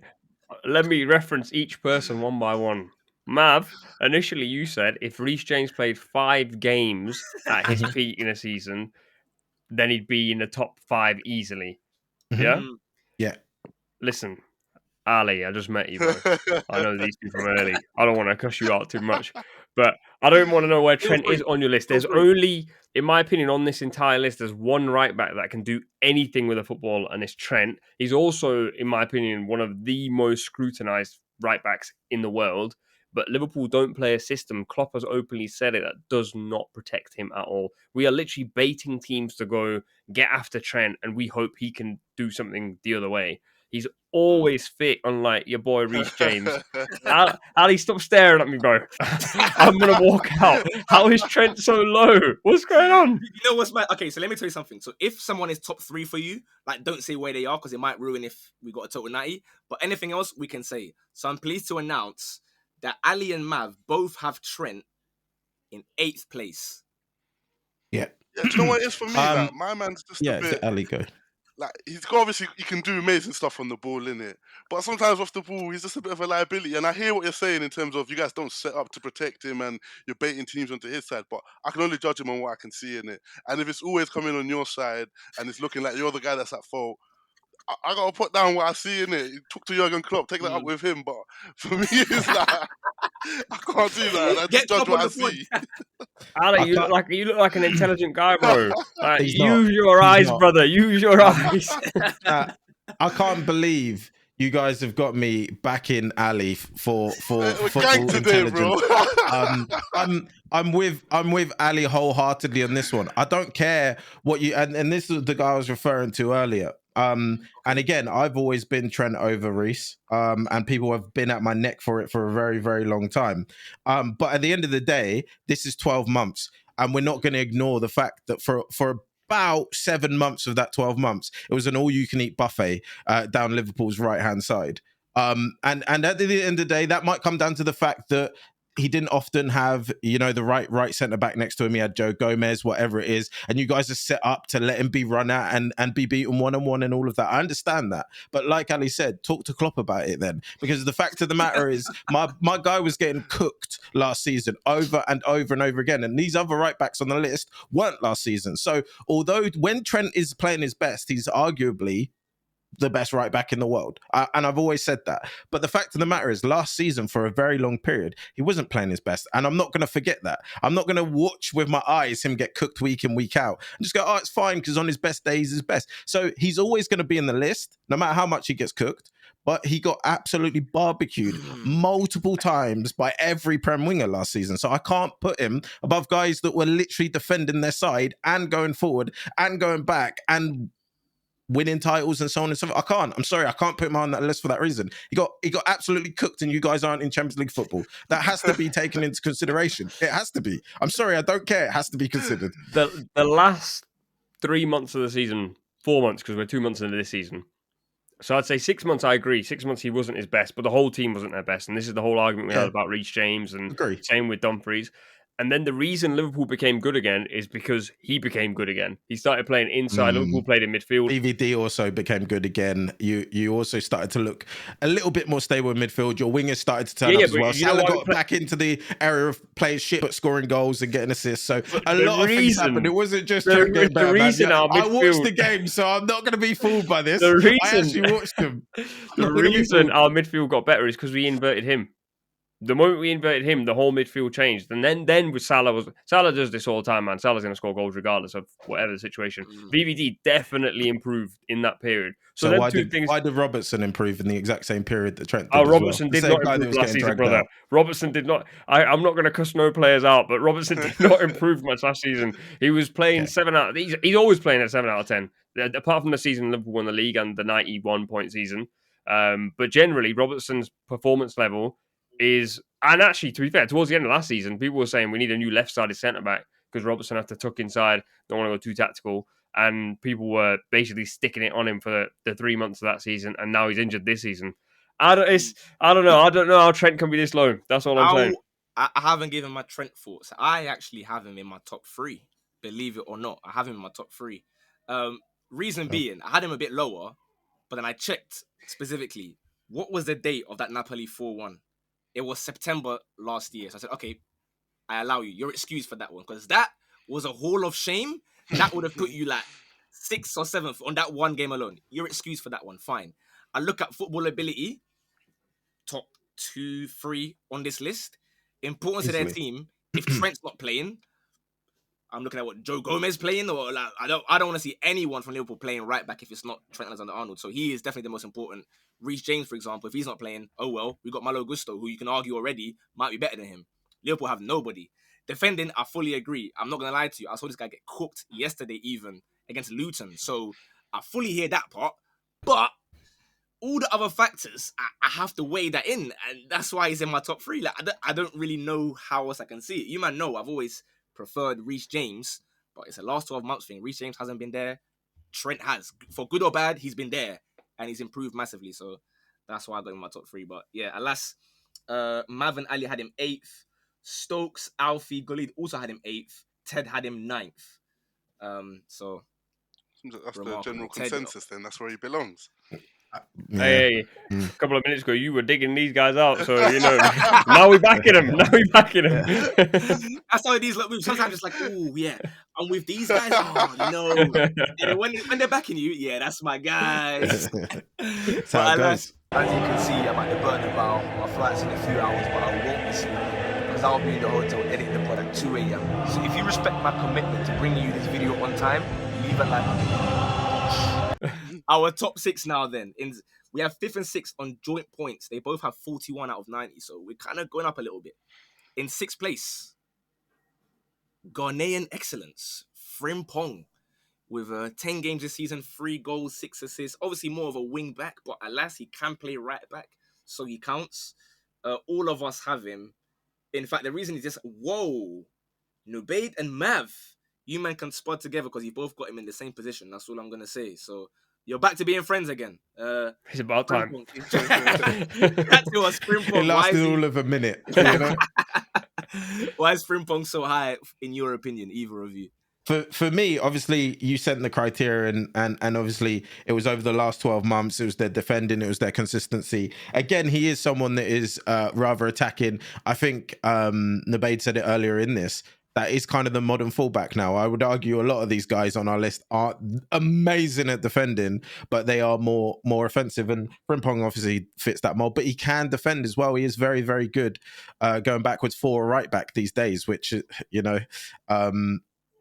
let me reference each person one by one. Mav, initially you said if Reece James played 5 games at his peak in a season, then he'd be in the top 5 easily. Yeah? Mm. Yeah. Listen, Ali, I just met you, bro. I know these two from early. I don't want to cuss you out too much, but I don't want to know where Feel Trent free. is on your list. Feel There's free. only, in my opinion, on this entire list, there's one right back that can do anything with a football, and it's Trent. He's also, in my opinion, one of the most scrutinized right backs in the world. But Liverpool don't play a system. Klopp has openly said it that does not protect him at all. We are literally baiting teams to go get after Trent, and we hope he can do something the other way. He's always fit, unlike your boy Reece James. Ali, stop staring at me, bro. I'm gonna walk out. How is Trent so low? What's going on? You know what's my okay? So let me tell you something. So if someone is top 3 for you, like don't say where they are because it might ruin if we got a total 90. But anything else we can say. So I'm pleased to announce that Ali and Mav both have Trent in 8th place. Yeah. Yeah, do you know what it is for me? Like, my man's just a Yeah, bit Ali go. like he's got obviously he can do amazing stuff on the ball, innit? But sometimes off the ball, he's just a bit of a liability. And I hear what you're saying in terms of you guys don't set up to protect him and you're baiting teams onto his side. But I can only judge him on what I can see in it. And if it's always coming on your side and it's looking like you're the guy that's at fault, I gotta put down what I see in it. Talk to Jurgen Klopp, take that up with him. But for me, it's like I can't do that. I just Get judge Klopp what on I the pod. see. Ali, I you can't- look like an intelligent guy, bro. Like, He's not. use your He's eyes, not. brother. Use your eyes. I can't believe you guys have got me back in Ali for We're football gang today, bro. intelligence. I'm with Ali wholeheartedly on this one. I don't care what you and this is the guy I was referring to earlier. And again, I've always been Trent over Reece. And people have been at my neck for it for a very, very long time. But at the end of the day, this is 12 months. And we're not going to ignore the fact that for about 7 months of that 12 months, it was an all-you-can-eat buffet down Liverpool's right-hand side. And at the end of the day, that might come down to the fact that he didn't often have, the right centre back next to him. He had Joe Gomez, whatever it is, and you guys are set up to let him be run at and be beaten 1-on-1 and all of that. I understand that, but like Ali said, talk to Klopp about it then, because the fact of the matter is, my guy was getting cooked last season over and over and over again, and these other right backs on the list weren't last season. So although when Trent is playing his best, he's arguably the best right back in the world. And I've always said that. But the fact of the matter is, last season, for a very long period, he wasn't playing his best. And I'm not going to forget that. I'm not going to watch with my eyes him get cooked week in, week out. And just go, oh, it's fine, because on his best days, he's best. So he's always going to be in the list, no matter how much he gets cooked. But he got absolutely barbecued multiple times by every Prem winger last season. So I can't put him above guys that were literally defending their side and going forward and going back and winning titles and so on and so forth. I can't. I'm sorry. I can't put him on that list for that reason. He got absolutely cooked, and you guys aren't in Champions League football. That has to be taken into consideration. It has to be. I'm sorry. I don't care. It has to be considered. The last 3 months of the season, 4 months, because we're 2 months into this season. So I'd say 6 months, I agree. 6 months he wasn't his best, but the whole team wasn't their best. And this is the whole argument we had about Reece James and same with Dumfries. And then the reason Liverpool became good again is because he became good again. He started playing inside. Liverpool played in midfield. DVD also became good again. You also started to look a little bit more stable in midfield. Your wingers started to turn up as well. Salah got back into the area of playing shit but scoring goals and getting assists. So a lot of things happened. It wasn't just Trent getting better. I watched the game, so I'm not going to be fooled by this. I actually watched them. The reason our midfield got better is because we inverted him. The moment we inverted him, the whole midfield changed. And then with Salah does this all the time, man. Salah's going to score goals regardless of whatever the situation. VVD definitely improved in that period. So why did Robertson improve in the exact same period that Trent did? Robertson did not improve last season, brother. Robertson did not. I'm not going to cuss no players out, but Robertson did not improve much last season. He was playing 7 out. He's always playing at 7 out of 10. Apart from the season Liverpool won the league and the 91-point season. But generally, Robertson's performance level is, and actually, to be fair, towards the end of last season, people were saying we need a new left-sided centre-back because Robertson had to tuck inside, don't want to go too tactical. and people were basically sticking it on him for the 3 months of that season, and now he's injured this season. I don't know. I don't know how Trent can be this low. That's all I'm saying. I haven't given my Trent thoughts. I actually have him in my top 3. Believe it or not, I have him in my top 3. Reason being, I had him a bit lower, but then I checked specifically what was the date of that Napoli 4-1. It was September last year. So I said, okay, I allow you. You're excused for that one because that was a hall of shame. That would have put you like 6th or 7th on that one game alone. You're excused for that one. Fine. I look at football ability, top 2, 3 on this list. Importance to their team. If Trent's not playing, I'm looking at what Joe Gomez playing, or like, I don't want to see anyone from Liverpool playing right back if it's not Trent Alexander-Arnold. So he is definitely the most important. Reece James, for example, if he's not playing, oh well, we got Malo Gusto, who you can argue already might be better than him. Liverpool have nobody. Defending, I fully agree. I'm not gonna lie to you. I saw this guy get cooked yesterday, even against Luton. So I fully hear that part, but all the other factors, I have to weigh that in, and that's why he's in my top 3. Like I don't really know how else I can see it. You might know I've always preferred Reece James, but it's a last 12 months thing. Reece James hasn't been there. Trent has. For good or bad, he's been there, and he's improved massively. So that's why I got him in my top 3. But yeah, alas, Mav and Ali had him 8th. Stokes, Alfie, Gulid also had him 8th. Ted had him 9th. So that's the remarkable. general Ted, consensus. Then that's where he belongs. Hey, a couple of minutes ago, you were digging these guys out, so you know. Now we're backing them. That's how these look. Sometimes it's like, oh yeah, I'm with these guys. Oh no, and then when they're backing you, yeah, that's my guys. That's how it goes. As you can see, I'm at the Bernabeu. My flight's in a few hours, but I won't be sleeping because I'll be in the hotel editing the pod at 2 a.m. So if you respect my commitment to bringing you this video on time, leave a like on the video. Our top 6 now then. We have 5th and 6th on joint points. They both have 41 out of 90, so we're kind of going up a little bit. In 6th place, Ghanaian excellence, Frimpong, with 10 games this season, 3 goals, 6 assists. Obviously more of a wing back, but alas, he can play right back, so he counts. All of us have him. In fact, the reason is just, whoa, Nubaid and Mav, you men can spud together because you both got him in the same position. That's all I'm going to say. So you're back to being friends again. It's about time. That was Frimpong. It lasted all of a minute. You know? Why is Frimpong so high, in your opinion, either of you? For me, obviously, you sent the criteria, and obviously, it was over the last 12 months. It was their defending, it was their consistency. Again, he is someone that is rather attacking. I think Nabeid said it earlier in this. That is kind of the modern fullback now. I would argue a lot of these guys on our list are amazing at defending, but they are more offensive. And Frimpong obviously fits that mold, but he can defend as well. He is very, very good going backwards for a right back these days, which, you know,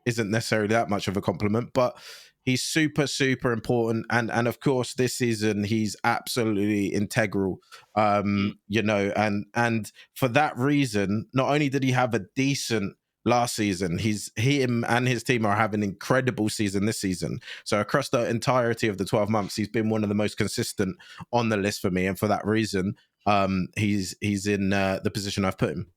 isn't necessarily that much of a compliment, but he's super, super important. And of course, this season, he's absolutely integral, you know, and for that reason, not only did he have a decent last season, him and his team are having an incredible season this season. So across the entirety of the 12 months, he's been one of the most consistent on the list for me. And for that reason, he's in the position I've put him.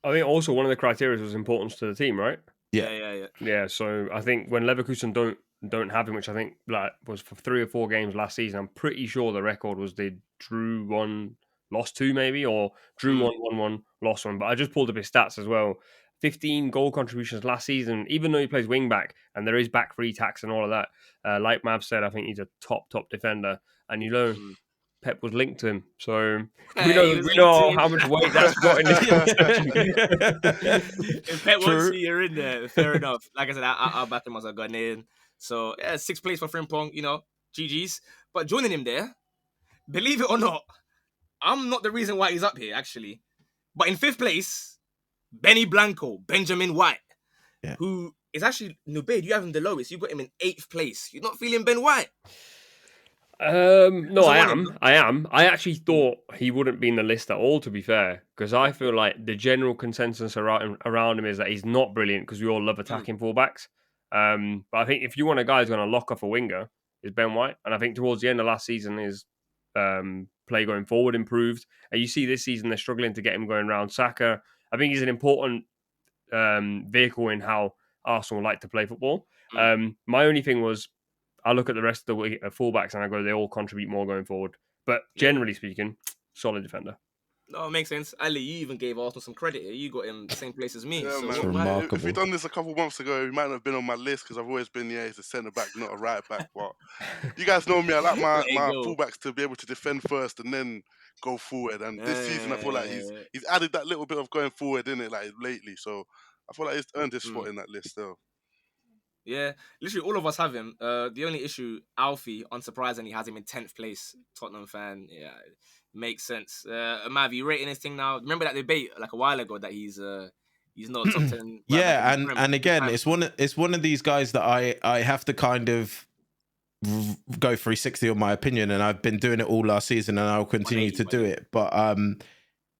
I think also one of the criteria was importance to the team, right? Yeah. So I think when Leverkusen don't have him, which I think like was for 3 or 4 games last season, I'm pretty sure the record was they drew 1, lost 2 maybe, or drew 1, won 1, lost 1. But I just pulled up his stats as well. 15 goal contributions last season, even though he plays wing back and there is back free tax and all of that. Like Mav said, I think he's a top defender, and you know. Pep was linked to him, so we know how much weight that's got in this conversation. If Pep wants you, you're in there. Fair enough. Like I said, I'll back him as a Ghanaian. So yeah, 6th place for Frimpong. You know, GG's. But joining him there, believe it or not, I'm not the reason why he's up here actually. But in 5th place, Benny Blanco, Benjamin White, who is actually Nubaid. You have him the lowest. You got him in 8th place. You're not feeling Ben White. No, I am. I actually thought he wouldn't be in the list at all, to be fair, because I feel like the general consensus around him is that he's not brilliant because we all love attacking fullbacks. But I think if you want a guy who's going to lock off a winger, is Ben White. And I think towards the end of last season, his play going forward improved. And you see this season, they're struggling to get him going around Saka. I think he's an important vehicle in how Arsenal like to play football. My only thing was, I look at the rest of the fullbacks and I go, they all contribute more going forward. But generally speaking, solid defender. No, it makes sense. Ali, you even gave Arsenal some credit here. You got him the same place as me. Yeah, So It's man. remarkable. If we'd done this a couple months ago, he might not have been on my list because I've always been, he's a centre back, not a right back. But you guys know me. I like Let it my go. fullbacks to be able to defend first and then go forward. And this season, I feel like he's added that little bit of going forward in it, like lately. So I feel like he's earned his spot in that list still. Yeah, literally all of us have him. The only issue, Alfie, unsurprisingly, has him in 10th place. Tottenham fan. Yeah, makes sense. Mav, you rating this thing now? Remember that debate like a while ago that he's not a top 10. Yeah, and again, it's one of these guys that I have to kind of go 360 on my opinion, and I've been doing it all last season, and I'll continue to do it. But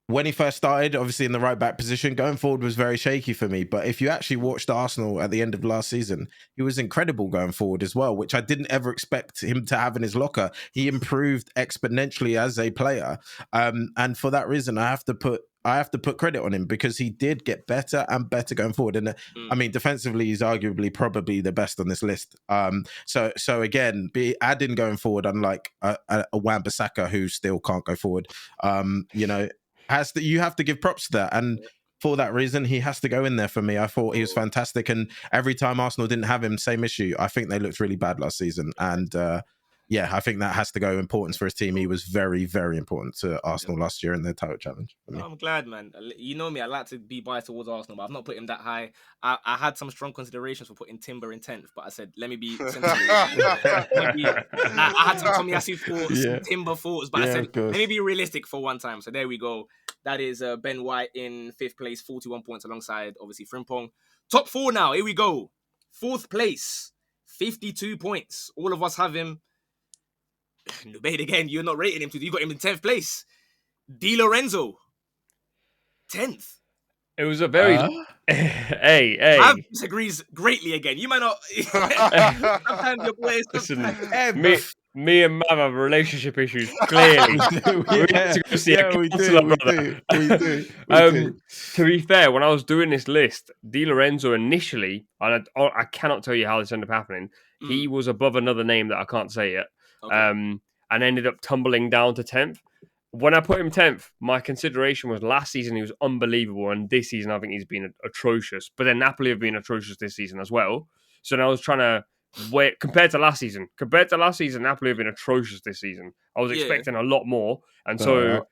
when he first started, obviously in the right back position, going forward was very shaky for me. But if you actually watched Arsenal at the end of last season, he was incredible going forward as well, which I didn't ever expect him to have in his locker. He improved exponentially as a player, and for that reason, I have to put credit on him because he did get better and better going forward. And I mean, defensively, he's arguably probably the best on this list. So again, adding going forward, unlike a Wan-Bissaka who still can't go forward, you have to give props to that. And for that reason, he has to go in there for me. I thought he was fantastic. And every time Arsenal didn't have him, same issue. I think they looked really bad last season. And I think that has to go importance for his team. He was very, very important to Arsenal last year in their title challenge. I'm glad, man. You know me, I like to be biased towards Arsenal, but I've not put him that high. I had some strong considerations for putting Timber in 10th, but I said, let me be sensible. I had some Tomiyasu thoughts, some Timber thoughts, but I said, let me be realistic for one time. So there we go. That is Ben White in 5th place, 41 points alongside, obviously, Frimpong. Top 4 now. Here we go. 4th place, 52 points. All of us have him. Debate again. You're not rating him. You got him in 10th place. Di Lorenzo, 10th. It was a very hey. Mav disagrees greatly again. You might not. Sometimes your boy. Me and Mav have relationship issues. Clearly, we need to go see a counsellor, brother. We do. To be fair, when I was doing this list, Di Lorenzo initially, and I cannot tell you how this ended up happening. He was above another name that I can't say yet, and ended up tumbling down to 10th. When I put him 10th, my consideration was last season he was unbelievable, and this season I think he's been atrocious. But then Napoli have been atrocious this season as well. So then I was trying to wait compared to last season. Napoli have been atrocious this season. I was expecting a lot more, and so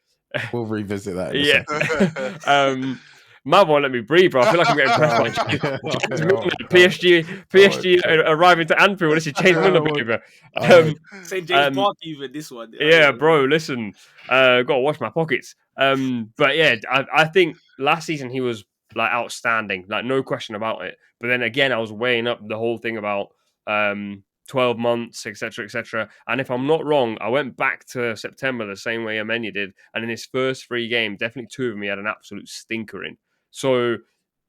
we'll revisit that. In a second. Mav won't let me breathe, bro. I feel like I'm getting pressed by PSG arriving to Anfield. This is changing another paper. St. James Park, even this one. Yeah, bro. Listen, gotta watch my pockets. But yeah, I think last season he was like outstanding, like no question about it. But then again, I was weighing up the whole thing about 12 months, etc. And if I'm not wrong, I went back to September the same way Amenya did, and in his first 3 games, definitely 2 of them he had an absolute stinker in. So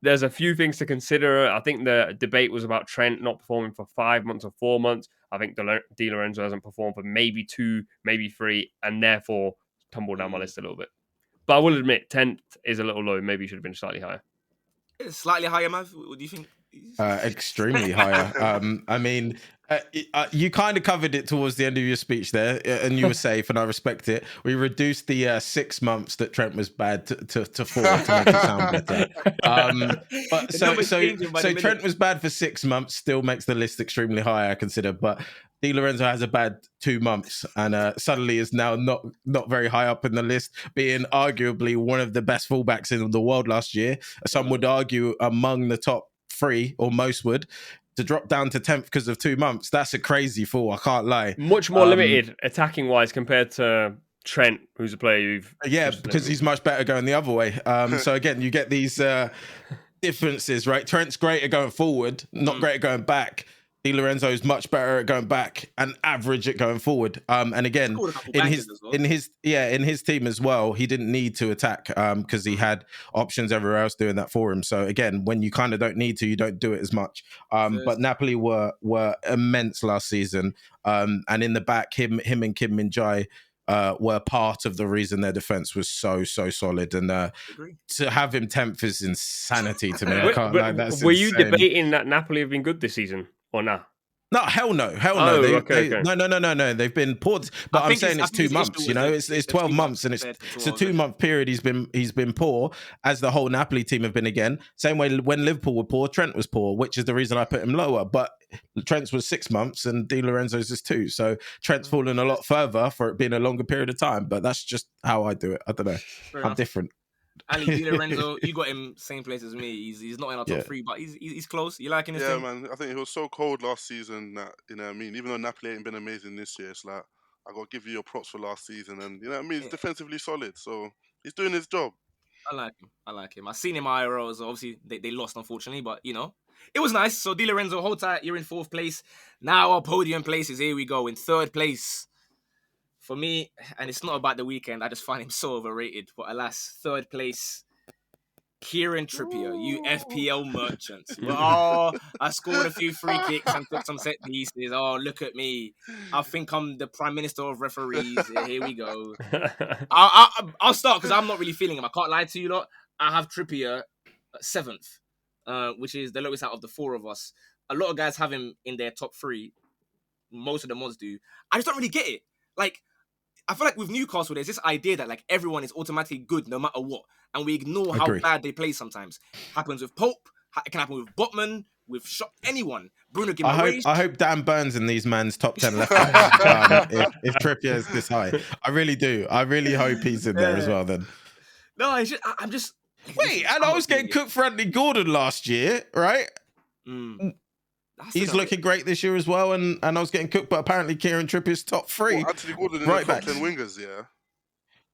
there's a few things to consider. I think the debate was about Trent not performing for 5 months or 4 months. I think Di Lorenzo hasn't performed for maybe 2, maybe 3, and therefore tumbled down my list a little bit. But I will admit, 10th is a little low. Maybe he should have been slightly higher. Slightly higher, Mav? What do you think? Extremely higher. I mean, you kind of covered it towards the end of your speech there, and you were safe, and I respect it. We reduced the 6 months that Trent was bad to 4 to make it sound better. But so Trent was bad for 6 months, still makes the list extremely high, I consider. But Di Lorenzo has a bad 2 months, and suddenly is now not very high up in the list, being arguably one of the best fullbacks in the world last year. Some would argue among the top 3, or most would. To drop down to 10th because of 2 months, that's a crazy fall. I can't lie. Much more limited attacking wise compared to Trent, who's a player you've because he's much better going the other way. So again, you get these differences, right? Trent's great at going forward, not great at going back. Di Lorenzo is much better at going back and average at going forward. And again, in his team as well, he didn't need to attack because he had options everywhere else doing that for him. So again, when you kind of don't need to, you don't do it as much. But Napoli were immense last season. And in the back, him and Kim Min-jae were part of the reason their defense was so solid. And to have him 10th is insanity to me. I can't lie. That's were you insane. debating that Napoli have been good this season? or nah? No, hell no. Oh, They, okay, they okay. no. They've been poor, but I'm saying it's I think 2 his months. issue You was know, the it's 12 3 months, months and compared to it's a 12, 2 month period. He's been poor, as the whole Napoli team have been again. Same way when Liverpool were poor, Trent was poor, which is the reason I put him lower. But Trent's was 6 months, and Di Lorenzo's is 2. So Trent's fallen a lot further for it being a longer period of time. But that's just how I do it. I don't know. Fair I'm enough. different. Ali Di Lorenzo, you got him same place as me. He's not in our top Yeah. 3, but he's close. You liking his Yeah, thing? man. I think he was so cold last season that, you know what I mean? Even though Napoli ain't been amazing this year, it's like, I got to give you your props for last season. And, you know what I mean? He's Yeah, defensively solid. So he's doing his job. I like him. I like him. I've seen him IRL, so obviously they lost, unfortunately, but it was nice. So Di Lorenzo, hold tight. You're in 4th place. Now our podium places. Here we go. In 3rd place. For me, and it's not about the weekend, I just find him so overrated. But alas, 3rd place, Kieran Trippier, you FPL merchants. But I scored a few free kicks and took some set pieces. Oh, look at me. I think I'm the prime minister of referees. Here we go. I'll start because I'm not really feeling him. I can't lie to you lot. I have Trippier 7th, which is the lowest out of the 4 of us. A lot of guys have him in their top 3. Most of the mods do. I just don't really get it. Like, I feel like with Newcastle, there's this idea that like everyone is automatically good no matter what, and we ignore how Agree. bad they play sometimes. Happens with Pope, it can happen with Botman, with anyone. Bruno I Guimaraes. hope Dan Burns in these men's top 10 left backs if Trippier is this high. I really do. I really hope he's in there as well then. No, it's just, I'm just. Wait, and I was getting cooked for Anthony Gordon last year, right? He's looking great this year as well, and I was getting cooked, but apparently Kieran Trippier's top 3. Well, Anthony Gordon in right the top backs. 10 wingers, yeah.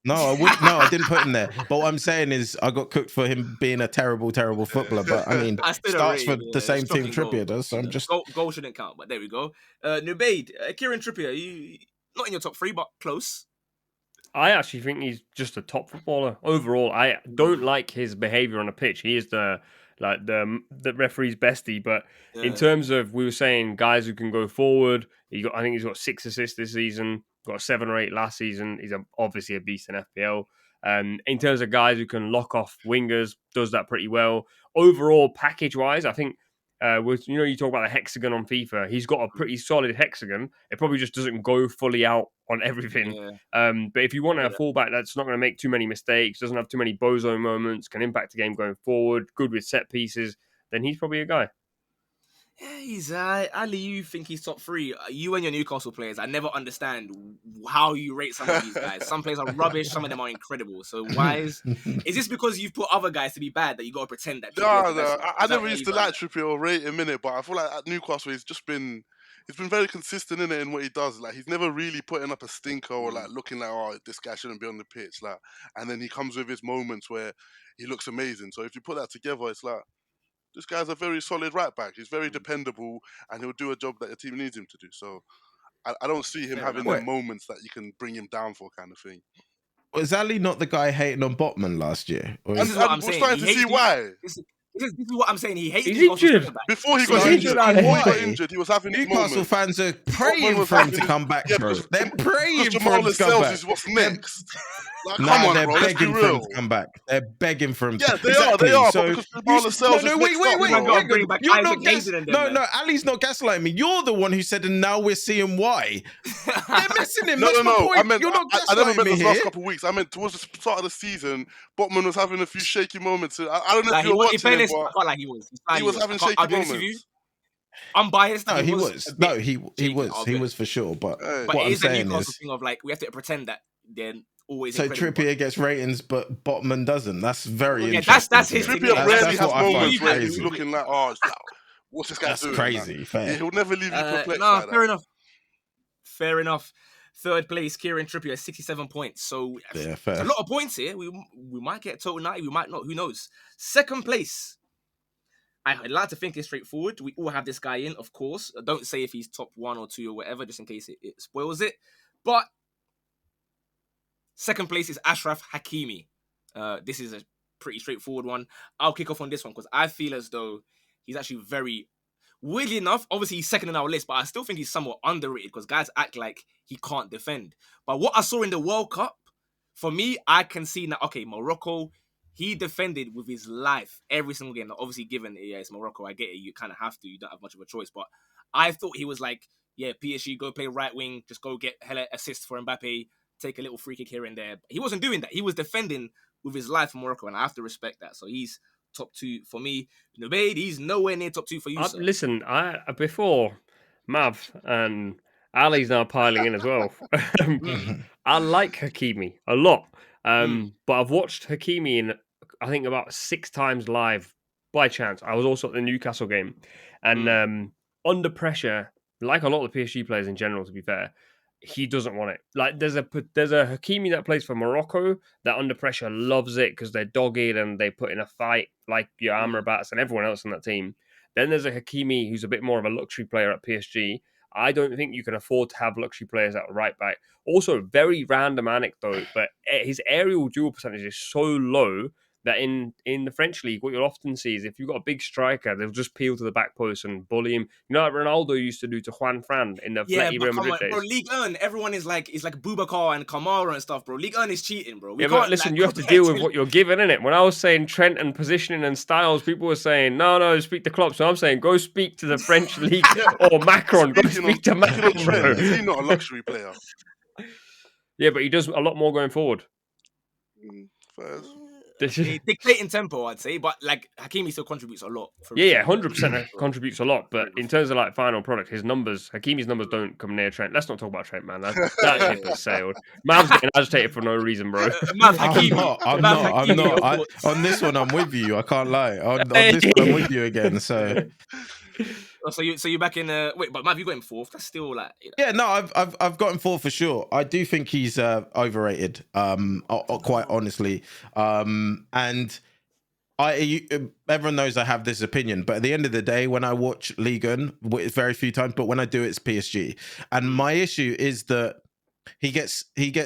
No, I didn't put him there. But what I'm saying is I got cooked for him being a terrible, terrible footballer. But I mean, I still starts for rated, the same team shocking goal. Trippier does, so I'm just... Goal shouldn't count, but there we go. Nubaid, Kieran Trippier, you not in your top 3, but close. I actually think he's just a top footballer overall. I don't like his behavior on the pitch. He is the referee's bestie, but in terms of, we were saying guys who can go forward, I think he's got 6 assists this season, got 7 or 8 last season. He's obviously a beast in FPL. In terms of guys who can lock off wingers, does that pretty well. Overall, package wise, I think. You talk about the hexagon on FIFA. He's got a pretty solid hexagon. It probably just doesn't go fully out on everything. Yeah. But if you want a fullback that's not going to make too many mistakes, doesn't have too many bozo moments, can impact the game going forward, good with set pieces, then he's probably a guy. Yeah, he's Ali, you think he's top 3. You and your Newcastle players, I never understand how you rate some of these guys. Some players are rubbish, some of them are incredible. So why is this because you've put other guys to be bad that you got to pretend that? No, I never used to like Trippier or rate him in it, but I feel like at Newcastle he's been very consistent in it in what he does. Like, he's never really putting up a stinker or like looking like, oh, this guy shouldn't be on the pitch. Like, and then he comes with his moments where he looks amazing. So if you put that together, it's like, this guy's a very solid right back. He's very dependable, and he'll do a job that your team needs him to do. So I don't see him having the moments that you can bring him down for, kind of thing. Was Ali not the guy hating on Botman last year? This is what I'm saying. Starting to see why. This is what I'm saying. He hates He's injured. Before he got injured, he was having his Newcastle moments. fans are praying for him to come back, bro. They're praying for him to come back. Is what's next. Like, Nah, come on, they're bro, begging for him to come back. They're begging for him. Yeah, they are. So, but because Marlon no, wait. You're not No, Ali's not gaslighting me. You're the one who said, and now we're seeing why. They're missing him. That's my point. You're not gaslighting I never meant me those here. last couple of weeks. I meant towards the start of the season, Botman was having a few shaky moments. I don't know if you were watching it, but I felt like he was. He was having shaky moments. I'm biased. No, he was for sure. But what I'm saying is, thing of like we have to pretend that they're always. So Trippier gets ratings, but Botman doesn't. That's very interesting. That's his thing. Trippier rarely has what I find moments where crazy. he's looking like, oh, what's this guy doing? Crazy. Fair. He'll never leave you perplexed like that. Fair enough. 3rd place, Kieran Trippier, 67 points. So yeah, fair. a lot of points here. We might get total 90, we might not. Who knows? 2nd place. I'd like to think it's straightforward. We all have this guy in, of course. Don't say if he's top 1 or 2 or whatever, just in case it spoils it. But 2nd place is Ashraf Hakimi. This is a pretty straightforward one. I'll kick off on this one because I feel as though he's actually very... Weirdly enough, obviously he's 2nd in our list, but I still think he's somewhat underrated because guys act like he can't defend. But what I saw in the World Cup, for me, I can see now, okay, Morocco, he defended with his life every single game. Now, obviously, given it's Morocco, I get it. You kind of have to. You don't have much of a choice. But I thought he was like, yeah, PSG, go play right wing, just go get hella assists for Mbappe, take a little free kick here and there. But he wasn't doing that. He was defending with his life for Morocco, and I have to respect that. So he's top 2 for me. Nubaid, he's nowhere near top 2 for you, sir. Listen, before Mav and Ali's now piling in as well. I like Hakimi a lot, but I've watched Hakimi in I think about 6 times live by chance. I was also at the Newcastle game, and under pressure, like a lot of the PSG players in general, to be fair, he doesn't want it. Like there's a Hakimi that plays for Morocco that under pressure loves it because they're dogged and they put in a fight like your Amrabats and everyone else on that team. Then there's a Hakimi who's a bit more of a luxury player at PSG. I don't think you can afford to have luxury players at right back. Also, very random anecdote, but his aerial duel percentage is so low that in the French league, what you'll often see is if you've got a big striker, they'll just peel to the back post and bully him. You know what Ronaldo used to do to Juan Fran in the Fletty Real Madrid days? Bro, League 1, everyone is like, it's like Boubacar and Kamara and stuff, bro. League 1 is cheating, bro. But listen, you have to deal with what you're given, innit? When I was saying Trent and positioning and styles, people were saying, no, speak to Klopp. So I'm saying, go speak to the French league or Macron. Go speak to Macron. Trent, is he not a luxury player? Yeah, but he does a lot more going forward. Dictating tempo, I'd say, but like Hakimi still contributes a lot. 100% contributes a lot. But in terms of like final product, Hakimi's numbers don't come near Trent. Let's not talk about Trent, man. That ship has sailed. Mav's getting agitated for no reason, bro. I'm not. On this one, I'm with you. I can't lie. On this one, I'm with you again. So. So you're back in wait, but Mav, you got him 4th. That's still like Yeah, no, I've got him 4 for sure. I do think he's overrated. Quite honestly, and everyone knows I have this opinion, but at the end of the day, when I watch Ligue 1, it's very few times, but when I do, it's PSG. And my issue is that he gets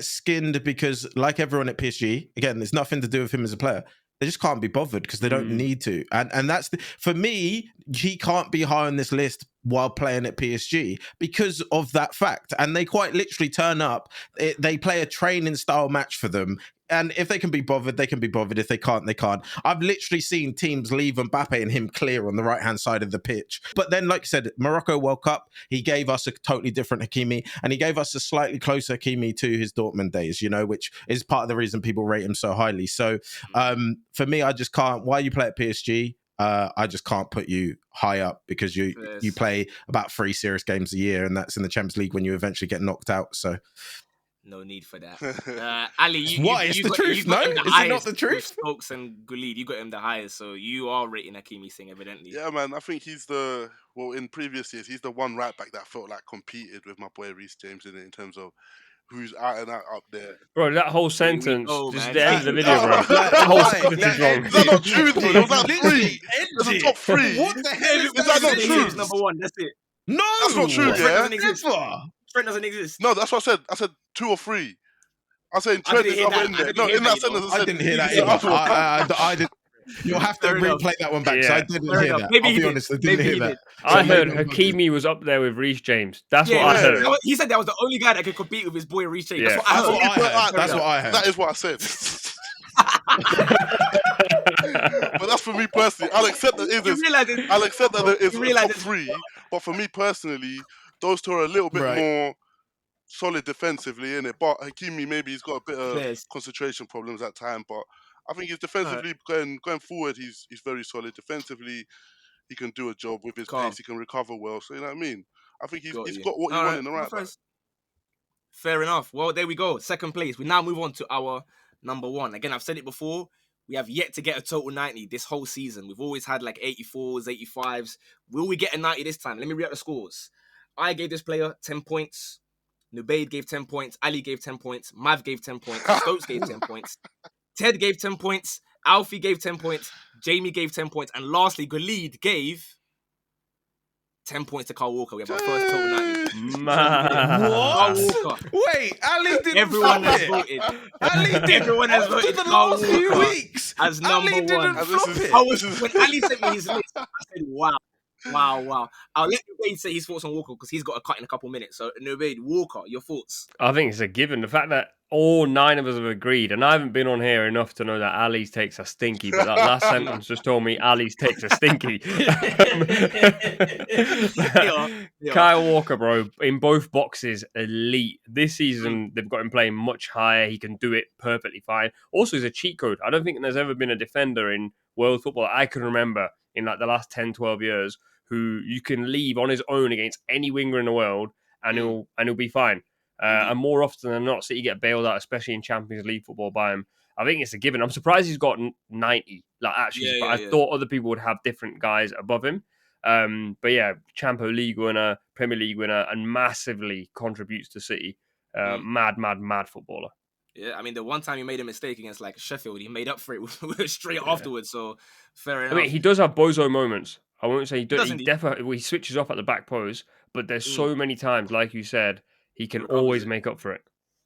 skinned because, like everyone at PSG, again, there's nothing to do with him as a player. They just can't be bothered because they don't need to. And that's for me, he can't be high on this list while playing at PSG because of that fact. And they quite literally turn up. They play a training style match for them. And if they can be bothered, they can be bothered. If they can't, they can't. I've literally seen teams leave Mbappe and him clear on the right-hand side of the pitch. But then, like you said, Morocco World Cup, he gave us a totally different Hakimi, and he gave us a slightly closer Hakimi to his Dortmund days, which is part of the reason people rate him so highly. So for me, I just can't. While you play at PSG, I just can't put you high up because you play about 3 serious games a year, and that's in the Champions League when you eventually get knocked out. So. No need for that. Ali, it's the truth, no? Is it not the truth? Stokes and Gulid, you got him the highest, so you are rating Hakimi Singh, evidently. Yeah, man, I think he's in previous years, he's the one right back that felt like competed with my boy Reece James in terms of who's out and out up there. Bro, that whole sentence, just the end of the video, bro. That whole sentence is wrong. Is that not true, though? There was like 3. There's a top 3. What the hell is that not true? Number 1, that's it. No! That's not true, yeah? Trent doesn't exist. No, that's what I said. I said 2 or 3. I said Trent is up in there. No, in that sentence, I didn't hear that either. I didn't. You'll have to replay that one back because I didn't hear that. I'll be honest, I didn't hear that. I heard Hakimi was up there with Reece James. That's what I heard. He said that was the only guy that could compete with his boy Reece James. Yeah. That's what I heard. That's what I heard. That is what I said. But that's for me personally. I'll accept that it is a top 3. But for me personally, those 2 are a little bit more solid defensively, innit? But Hakimi, maybe he's got a bit of concentration problems at time. But I think he's defensively going forward. He's very solid defensively. He can do a job with his pace. He can recover well. So you know what I mean. I think he's got what you want in the right back. Fair enough. Well, there we go. 2nd place. We now move on to our number 1. Again, I've said it before. We have yet to get a total 90 this whole season. We've always had like 84s, 85s. Will we get a 90 this time? Let me read out the scores. I gave this player 10 points. Nubaid gave 10 points. Ali gave 10 points. Mav gave 10 points. Stokes gave 10 points. Ted gave 10 points. Alfie gave 10 points. Jamie gave 10 points. And lastly, Gulid gave 10 points to Carl Walker. We have our first total 90. Man. What? Carl Walker. Wait, Ali didn't Everyone flop has it. voted. Ali did. Everyone has After voted the Carl last few Walker weeks as number Ali 1. didn't flop it. When Ali sent me his list, I said, wow. I'll let Nubaid say his thoughts on Walker because he's got a cut in a couple minutes. So, Nubaid, Walker, your thoughts? I think it's a given. The fact that all 9 of us have agreed, and I haven't been on here enough to know that Ali's takes are stinky, but that last sentence just told me Ali's takes are stinky. Yeah. Kyle Walker, bro, in both boxes, elite. This Mm. season, they've got him playing much higher. He can do it perfectly fine. Also, he's a cheat code. I don't think there's ever been a defender in world football I can remember in like the last 10, 12 years who you can leave on his own against any winger in the world and he'll be fine. And more often than not, City get bailed out, especially in Champions League football by him. I think it's a given. I'm surprised he's got 90. Like actually, Yeah, I yeah. thought other people would have different guys above him. But yeah, Champions League winner, Premier League winner, and massively contributes to City. Mad footballer. Yeah, I mean, the one time he made a mistake against like Sheffield, he made up for it straight afterwards. So fair enough. I mean, he does have bozo moments. I won't say he does. He indeed. definitely he switches off at the back post, but there's so many times, like you said, he can recovers always it. make up for it.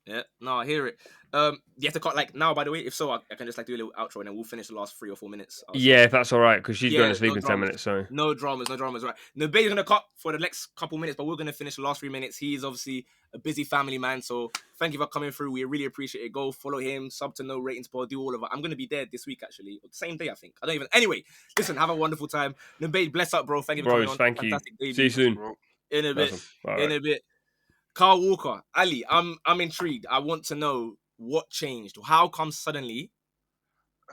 Yeah, no, I hear it. You have to cut like now. By the way, if so, I can just like do a little outro and then we'll finish the last 3 or 4 minutes. Yeah, if that's all right, because she's going to sleep no in 10 dramas. minutes. So No dramas. Right. Nabe's gonna cut for the next couple minutes, but we're gonna finish the last 3 minutes. He is obviously a busy family man, so thank you for coming through. We really appreciate it. Go follow him, sub to No Ratings Pod, do all of it. I'm gonna be there this week actually, same day I think. I don't even. Anyway, listen, have a wonderful time. Nabe, bless up, bro. Thank you for coming on. thank Fantastic you. debut. See you soon. Bro. In a bit. Awesome. In a bit. Carl Walker, Ali, I'm intrigued. I want to know what changed. How come suddenly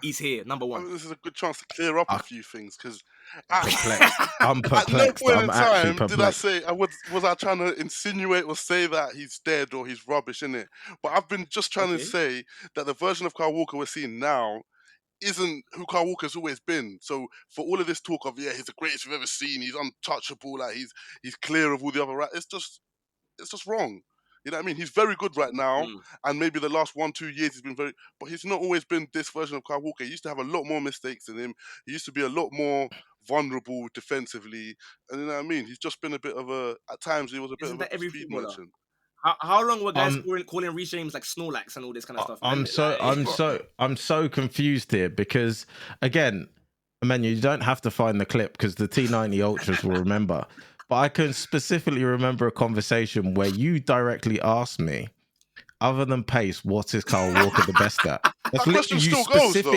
he's here, number I one? mean, this is a good chance to clear up a few things because I'm at perplexed. no point I'm in actually time did I perplexed. say was I trying to insinuate or say that he's dead or he's rubbish in it. But I've been just trying to say that the version of Kyle Walker we're seeing now isn't who Kyle Walker's always been. So for all of this talk of he's the greatest we've ever seen, he's untouchable, like he's clear of all the other it's just wrong. You know what I mean? He's very good right now, and maybe the last 1-2 years he's been very, but he's not always been this version of Kyle Walker. He used to have a lot more mistakes than him. He used to be a lot more vulnerable defensively, and you know what I mean? He's just been a bit of at times he was a bit Isn't of a that every speed footballer? merchant. How long were guys calling Reece James like Snorlax and all this kind of stuff? I'm so confused here because again, Emmanuel, you don't have to find the clip because the T90 Ultras will remember. But I can specifically remember a conversation where you directly asked me, other than pace, what is Kyle Walker the best at? That's That question still goes, though.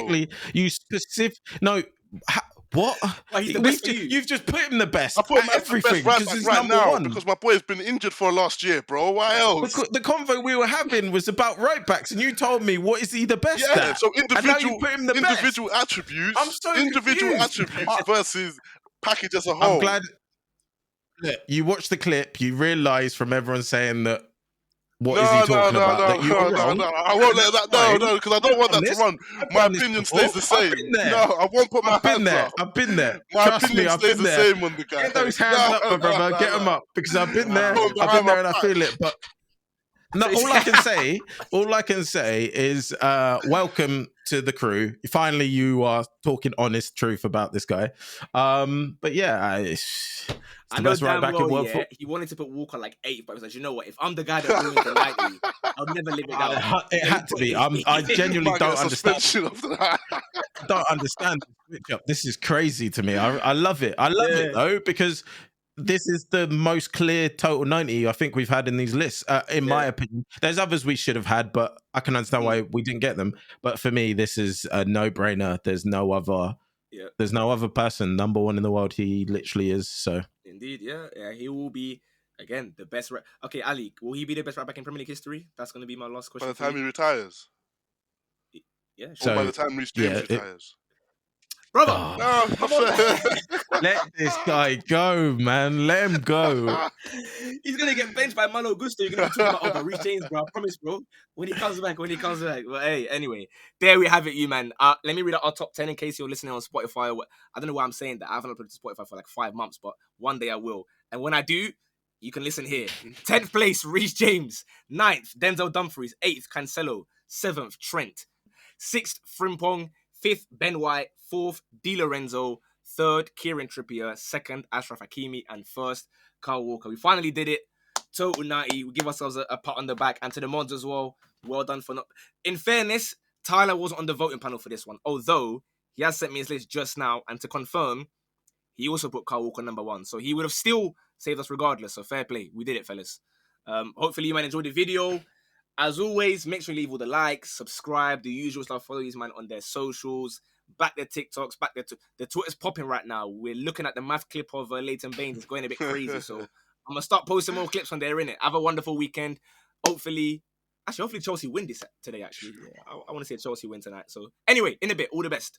What? Well, he's the best for you. You've just put him the best. I put him at as the best everything right because back he's right number now one. because my boy's been injured for last year, bro. Why else? The convo we were having was about right backs, and you told me what is he the best at? So and now you put him the individual best. attributes. I'm so individual confused. attributes versus package as a whole. I'm glad. Look, you watched the clip, you realise from everyone saying that. What is he talking about? That you were wrong. No. I won't let that. No, because I don't want that to run. My opinion stays the same. No, I won't put my hands up. I've been there. My Trust opinion me, I've stays been the there. same on the guy. Get those hands up, my brother. Get them up because I've been there. I've been there and I feel it. But no, all I can say is welcome to the crew. Finally, you are talking honest truth about this guy. But yeah, it's the best right back in world football. He wanted to put Walker like 8, but he was like, you know what? If I'm the guy that ruins the 90, I'll never live it down. It had to be. I genuinely don't understand. Don't understand the switch up. This is crazy to me. I love it. I love it though because this is the most clear total 90 I think we've had in these lists. In my opinion, there's others we should have had, but I can understand why we didn't get them. But for me, this is a no-brainer. There's no other. There's no other person number one in the world. He literally is. So indeed, he will be again the best. Okay, Ali, will he be the best right back in Premier League history? That's going to be my last question. By the time he retires, sure. So by the time Reece James retires. Brother, let this guy go, man. Let him go. He's gonna get benched by Malo Gusto. You're gonna be talking about Reece James, bro. I promise, bro. When he comes back. Well, hey, anyway, there we have it, you man. Let me read out our top 10 in case you're listening on Spotify. I don't know why I'm saying that. I haven't uploaded to Spotify for like 5 months, but one day I will. And when I do, you can listen here. 10th place, Reece James. 9th, Denzel Dumfries. 8th, Cancelo. 7th, Trent. 6th, Frimpong. 5th, Ben White. 4th, Di Lorenzo. 3rd, Kieran Trippier. 2nd, Ashraf Hakimi. And 1st, Kyle Walker. We finally did it. Total 90. We give ourselves a pat on the back. And to the mods as well, well done for not... In fairness, Tyler wasn't on the voting panel for this one. Although, he has sent me his list just now. And to confirm, he also put Kyle Walker number 1. So he would have still saved us regardless. So fair play. We did it, fellas. Hopefully you might enjoy the video. As always, make sure you leave all the likes, subscribe, the usual stuff. Follow these man on their socials, back their TikToks, back their Twitter's popping right now. We're looking at the math clip of Leighton Baines. It's going a bit crazy, so I'm gonna start posting more clips on there. In it. Have a wonderful weekend. Hopefully Chelsea win this today. Actually, yeah, I want to see a Chelsea win tonight. So anyway, in a bit, all the best.